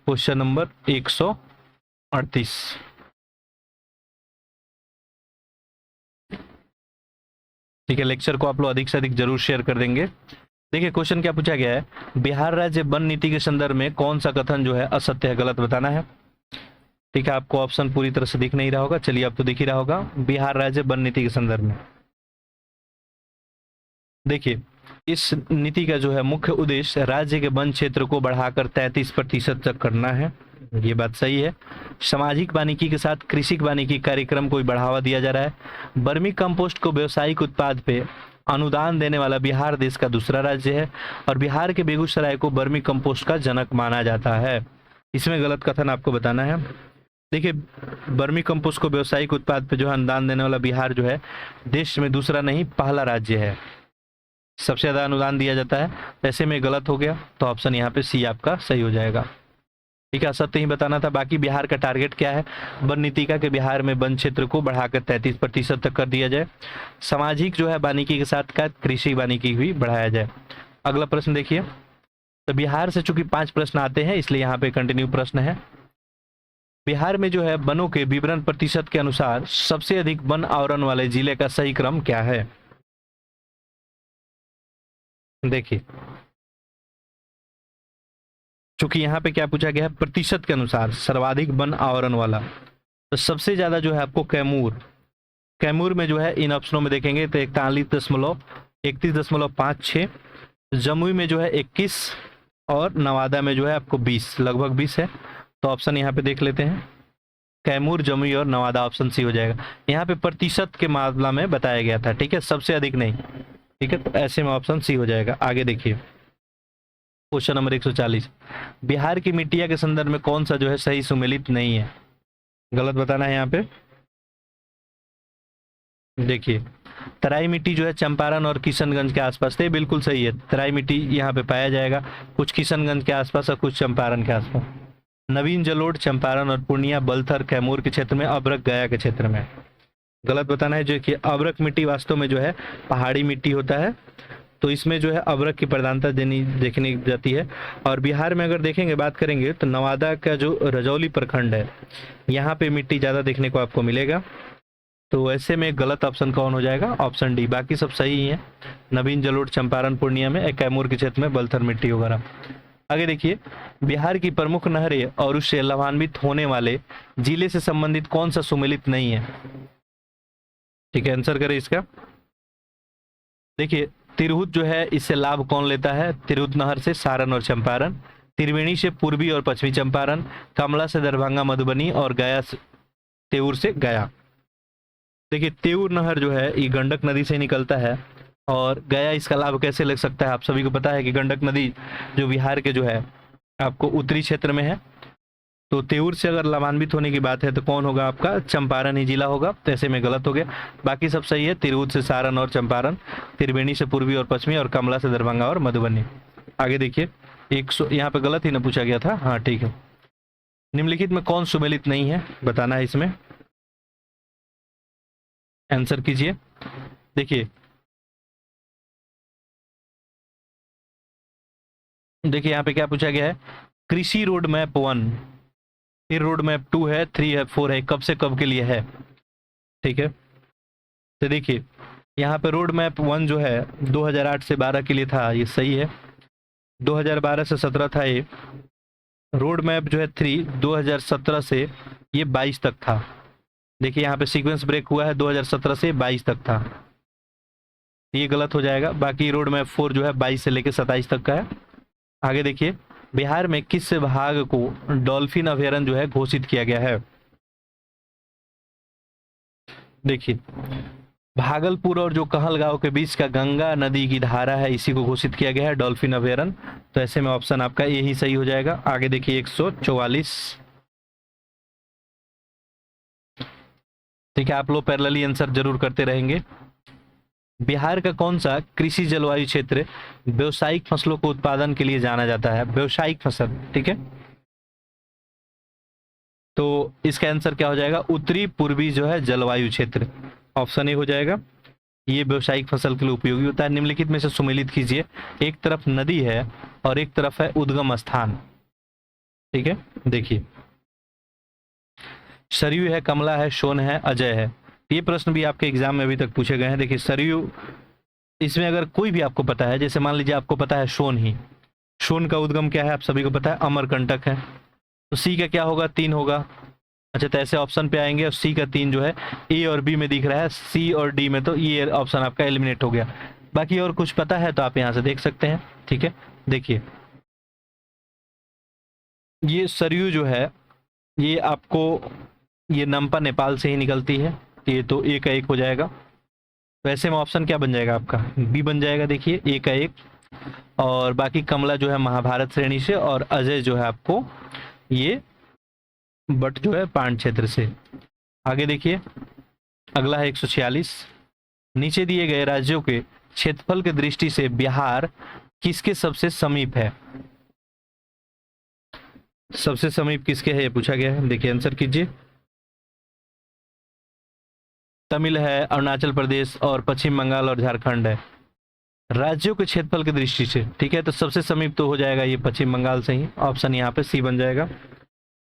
[SPEAKER 1] क्वेश्चन नंबर 138। ठीक है, लेक्चर को आप लोग अधिक से अधिक जरूर शेयर कर देंगे। देखिए, क्वेश्चन क्या पूछा गया है, बिहार राज्य वन नीति के संदर्भ में कौन सा कथन जो है असत्य है, गलत बताना है। ठीक है, आपको ऑप्शन पूरी तरह से दिख नहीं रहा होगा, चलिए अब तो दिख ही रहा होगा। बिहार राज्य वन नीति के संदर्भ में देखिए, इस नीति का जो है मुख्य उद्देश्य राज्य के वन क्षेत्र को बढ़ाकर 33% तक करना है, ये बात सही है। सामाजिक वानिकी के साथ कृषि वानिकी कार्यक्रम को बढ़ावा दिया जा रहा है। बर्मी कंपोस्ट को व्यावसायिक उत्पाद पे अनुदान देने वाला बिहार देश का दूसरा राज्य है, और बिहार के बेगूसराय को बर्मी कंपोस्ट का जनक माना जाता है। इसमें गलत कथन आपको बताना है। देखिए, बर्मी कंपोस्ट को व्यावसायिक उत्पाद पे जो है अनुदान देने वाला बिहार जो है देश में दूसरा नहीं, पहला राज्य है, सबसे ज्यादा अनुदान दिया जाता है। ऐसे में गलत हो गया, तो ऑप्शन यहाँ पे सी आपका सही हो जाएगा। ठीक है, सत्य ही बताना था। बाकी बिहार का टारगेट क्या है वन नीति का, कि बिहार में वन क्षेत्र को बढ़ाकर 33% तक कर दिया जाए। सामाजिक जो है वानिकी के साथ का कृषि वानिकी भी बढ़ाया जाए। अगला प्रश्न देखिए, तो बिहार से चूंकि 5 प्रश्न आते हैं इसलिए यहाँ पे कंटिन्यू प्रश्न है। बिहार में जो है वनों के विवरण प्रतिशत के अनुसार सबसे अधिक वन आवरण वाले जिले का सही क्रम क्या है? देखिए, चूंकि यहाँ पे क्या पूछा गया है, प्रतिशत के अनुसार सर्वाधिक वन आवरण वाला, तो सबसे ज्यादा जो है आपको कैमूर में जो है इन ऑप्शनों में देखेंगे तो 31.56, जमुई में जो है 21, और नवादा में जो है आपको 20, लगभग 20 है। तो ऑप्शन यहाँ पे देख लेते हैं, कैमूर, जमुई और नवादा, ऑप्शन सी हो जाएगा। यहाँ पे प्रतिशत के मामला में बताया गया था, ठीक है, सबसे अधिक नहीं। ठीक है, तो ऐसे में ऑप्शन सी हो जाएगा। आगे देखिए, क्वेश्चन नंबर 140, बिहार की मिट्टिया के संदर्भ में कौन सा जो है सही सुमेलित नहीं है, गलत बताना है यहाँ पे। देखिए, तराई मिट्टी जो है चंपारण और किशनगंज के आसपास, तो ये बिल्कुल सही है, तराई मिट्टी यहाँ पे पाया जाएगा, कुछ किशनगंज के आसपास और कुछ चंपारण के आसपास। नवीन जलोढ़ चंपारण और पूर्णिया, बलथर कैमूर के क्षेत्र में, अभ्रक गया के क्षेत्र में, गलत बताना है। जो कि अभ्रक मिट्टी वास्तव में जो है पहाड़ी मिट्टी होता है, तो इसमें जो है अभ्रक की प्रधानता देखने जाती है। और बिहार में अगर देखेंगे, बात करेंगे तो नवादा का जो रजौली प्रखंड है यहाँ पे मिट्टी ज़्यादा देखने को आपको मिलेगा। तो ऐसे में गलत ऑप्शन कौन हो जाएगा? Option D. बाकी सब सही है, नवीन जलोढ़ चंपारण पूर्णिया में, कैमूर के क्षेत्र में बलथर मिट्टी वगैरह। आगे देखिए, बिहार की प्रमुख नहरें और उससे लाभान्वित होने वाले जिले से संबंधित कौन सा सुमेलित नहीं है? ठीक है, आंसर करें इसका। देखिए, तिरहुत जो है इससे लाभ कौन लेता है? तिरहुत नहर से सारण और चंपारण, त्रिवेणी से पूर्वी और पश्चिमी चंपारण, कमला से दरभंगा मधुबनी, और गया तेऊर से गया। देखिए, तेऊर नहर जो है ये गंडक नदी से निकलता है, और गया इसका लाभ कैसे ले सकता है? आप सभी को पता है कि गंडक नदी जो बिहार के जो है आपको उत्तरी क्षेत्र में है, तो तेऊर से अगर लाभान्वित होने की बात है तो कौन होगा आपका? चंपारण ही जिला होगा। तो ऐसे में गलत हो गया, बाकी सब सही है, तिरहुत से सारण और चंपारण, त्रिवेणी से पूर्वी और पश्चिमी, और कमला से दरभंगा और मधुबनी। आगे देखिए, 100 यहाँ पे गलत ही ना पूछा गया था, हाँ ठीक है। निम्नलिखित में कौन सुमेलित नहीं है, बताना है इसमें, आंसर कीजिए। देखिए यहाँ पे क्या पूछा गया है, कृषि रोड मैप 1, फिर रोड मैप 2 है, 3 है, 4 है, कब से कब के लिए है? ठीक है, तो देखिए यहाँ पे रोड मैप 1 जो है 2008 से 12 के लिए था, ये सही है। 2012 से 17 था ये। रोड मैप जो है 3 2017 से ये 22 तक था। देखिए यहाँ पे सीक्वेंस ब्रेक हुआ है, 2017 से 22 तक था, ये गलत हो जाएगा। बाकी रोड मैप 4 जो है 22 से लेकर 27 तक का है। आगे देखिए, बिहार में किस भाग को डॉल्फिन अभयारण्य जो है घोषित किया गया है? देखिए, भागलपुर और जो कहलगांव के बीच का गंगा नदी की धारा है, इसी को घोषित किया गया है डॉल्फिन अभयारण्य। तो ऐसे में ऑप्शन आपका यही सही हो जाएगा। आगे देखिए 144। ठीक है, आप लोग पैरेलली आंसर जरूर करते रहेंगे। बिहार का कौन सा कृषि जलवायु क्षेत्र व्यावसायिक फसलों को उत्पादन के लिए जाना जाता है? व्यावसायिक फसल, ठीक है। तो इसका आंसर क्या हो जाएगा? उत्तरी पूर्वी जो है जलवायु क्षेत्र, ऑप्शन ए हो जाएगा। ये व्यावसायिक फसल के लिए उपयोगी होता है। निम्नलिखित में से सुमेलित कीजिए। एक तरफ नदी है और एक तरफ है उद्गम स्थान, ठीक है। देखिए, सरयू है, कमला है, सोन है, अजय है। ये प्रश्न भी आपके एग्जाम में अभी तक पूछे गए हैं। देखिए सरयू, इसमें अगर कोई भी आपको पता है, जैसे मान लीजिए आपको पता है सोन ही, सोन का उद्गम क्या है आप सभी को पता है, अमरकंटक है। तो सी का क्या होगा? 3 होगा। अच्छा, तो ऐसे ऑप्शन पे आएंगे और सी का 3 जो है ए और बी में दिख रहा है, सी और डी में, तो ये ऑप्शन आपका एलिमिनेट हो गया। बाकी और कुछ पता है तो आप यहाँ से देख सकते हैं, ठीक है। देखिए, ये सरयू जो है ये आपको, ये नम्पा नेपाल से ही निकलती है, ये तो ए का 1 हो जाएगा। तो ऐसे में ऑप्शन क्या बन जाएगा आपका? बी बन जाएगा। देखिए, ए का 1, और बाकी कमला जो है महाभारत श्रेणी से, और अजय जो है आपको ये बट जो है पांड क्षेत्र से। आगे देखिए, अगला है 146। नीचे दिए गए राज्यों के क्षेत्रफल की दृष्टि से बिहार किसके सबसे समीप है? सबसे समीप किसके है ये पूछा गया है। देखिए आंसर कीजिए। तमिल है, अरुणाचल प्रदेश और पश्चिम बंगाल और झारखंड है। राज्यों के क्षेत्रफल की दृष्टि से, ठीक है, तो सबसे समीप तो हो जाएगा ये पश्चिम बंगाल से ही, ऑप्शन यहाँ पे सी बन जाएगा।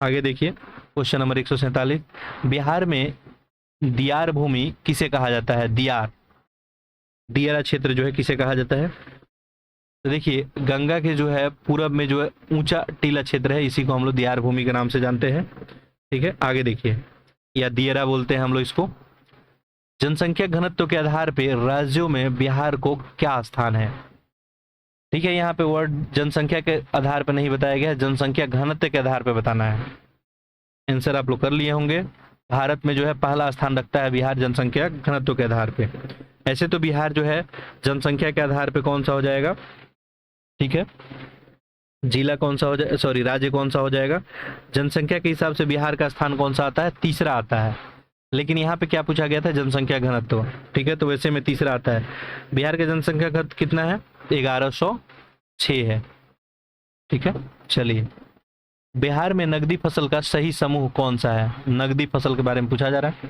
[SPEAKER 1] आगे देखिए, क्वेश्चन नंबर 147। बिहार में दियार भूमि किसे कहा जाता है? दियार, दियारा क्षेत्र जो है किसे कहा जाता है? तो देखिए, गंगा के जो है पूरब में जो है ऊंचा टीला क्षेत्र है, इसी को हम लोग दियार भूमि के नाम से जानते हैं, ठीक है। आगे देखिए, या दियरा बोलते हैं हम लोग इसको। जनसंख्या घनत्व के आधार पर राज्यों में बिहार को क्या स्थान है? ठीक है, यहाँ पे वर्ड जनसंख्या के आधार पर नहीं बताया गया है, जनसंख्या घनत्व के आधार पर बताना है। आंसर आप लोग कर लिए होंगे। भारत में जो है पहला स्थान रखता है बिहार जनसंख्या घनत्व के आधार पे। ऐसे तो बिहार जो है जनसंख्या के आधार पे कौन सा हो जाएगा, ठीक है, जिला कौन सा हो जाए, सॉरी राज्य कौन सा हो जाएगा? जनसंख्या के हिसाब से बिहार का स्थान कौन सा आता है? तीसरा आता है। लेकिन यहाँ पे क्या पूछा गया था? जनसंख्या घनत्व, ठीक है, तो वैसे में तीसरा आता है। बिहार का जनसंख्या घनत्व कितना है? 1106 है, ठीक है। चलिए, बिहार में नकदी फसल का सही समूह कौन सा है? नकदी फसल के बारे में पूछा जा रहा है,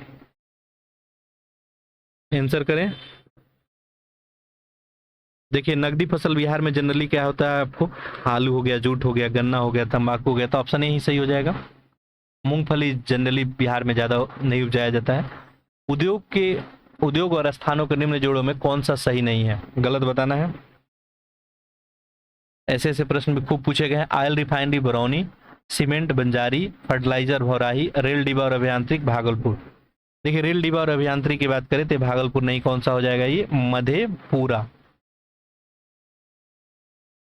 [SPEAKER 1] आंसर करें। देखिए, नकदी फसल बिहार में जनरली क्या होता है आपको? आलू हो गया, जूट हो गया, गन्ना हो गया, तंबाकू हो गया, तो ऑप्शन यही सही हो जाएगा। मूंगफली जनरली बिहार में ज्यादा नहीं उपजाया जाता है। उद्योग और स्थानों के निम्न जोड़ों में कौन सा सही नहीं है? गलत बताना है। ऐसे ऐसे प्रश्न भी खूब पूछे गए हैं। Oil refinery Barauni, cement Banjari, fertilizer Bhaurahi, rail डिब्बा और अभियांत्रिक भागलपुर। देखिए, रेल डिब्बा और अभियांत्रिक की बात करें तो भागलपुर नहीं, कौन सा हो जाएगा ये? मधेपुरा।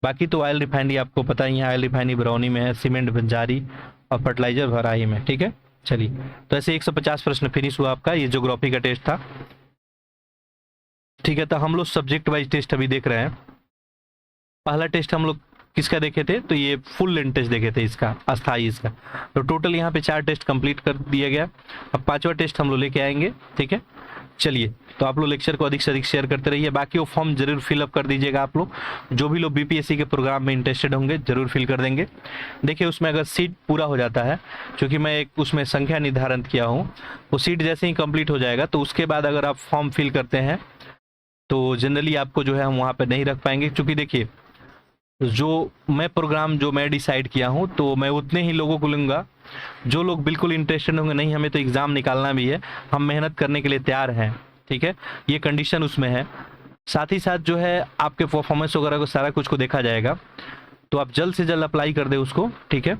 [SPEAKER 1] बाकी तो ऑयल रिफाइनरी आपको पता ही है, ऑयल रिफाइनरी बरौनी में है, सीमेंट बंजारी और फर्टिलाइजर भौराही में, ठीक है। चलिए, तो ऐसे 150 प्रश्न फिनिश हुआ आपका, ये ज्योग्राफी का टेस्ट था, ठीक है। तो हम लोग सब्जेक्ट वाइज टेस्ट अभी देख रहे हैं। पहला टेस्ट हम लोग किसका देखे थे? तो ये फुल लेंथ टेस्ट देखे थे, इसका अस्थाई इसका। तो टोटल यहाँ पे 4 टेस्ट कंप्लीट कर दिया गया। अब 5वां टेस्ट हम लोग लेके आएंगे, ठीक है। चलिए, तो आप लोग लेक्चर को अधिक से अधिक शेयर करते रहिए। बाकी वो फॉर्म जरूर फिलअप कर दीजिएगा आप लोग, जो भी लोग बीपीएससी के प्रोग्राम में इंटरेस्टेड होंगे जरूर फिल कर देंगे। देखिए, उसमें अगर सीट पूरा हो जाता है, क्योंकि मैं एक उसमें संख्या निर्धारण किया हूँ, वो सीट जैसे ही कंप्लीट हो जाएगा तो उसके बाद अगर आप फॉर्म फिल करते हैं तो जनरली आपको जो है हम वहाँ पर नहीं रख पाएंगे। क्योंकि देखिए, जो मैं डिसाइड किया हूँ तो मैं उतने ही लोगों को लूँगा जो लोग बिल्कुल इंटरेस्टेड होंगे। नहीं, हमें तो एग्ज़ाम निकालना भी है, हम मेहनत करने के लिए तैयार हैं, ठीक है, ये कंडीशन उसमें है। साथ ही साथ जो है आपके परफॉर्मेंस वगैरह को सारा कुछ को देखा जाएगा, तो आप जल्द से जल्द अप्लाई कर दें उसको, ठीक है।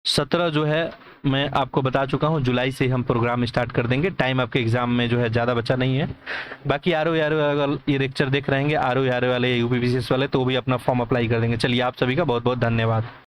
[SPEAKER 1] 17 जो है मैं आपको बता चुका हूँ, जुलाई से हम प्रोग्राम स्टार्ट कर देंगे। टाइम आपके एग्जाम में जो है ज़्यादा बचा नहीं है। बाकी आर अगर ये लेक्चर देख रहेंगे आर वाले, यूपीपीसीएस वाले, तो वो भी अपना फॉर्म अप्लाई कर देंगे। चलिए, आप सभी का बहुत बहुत धन्यवाद।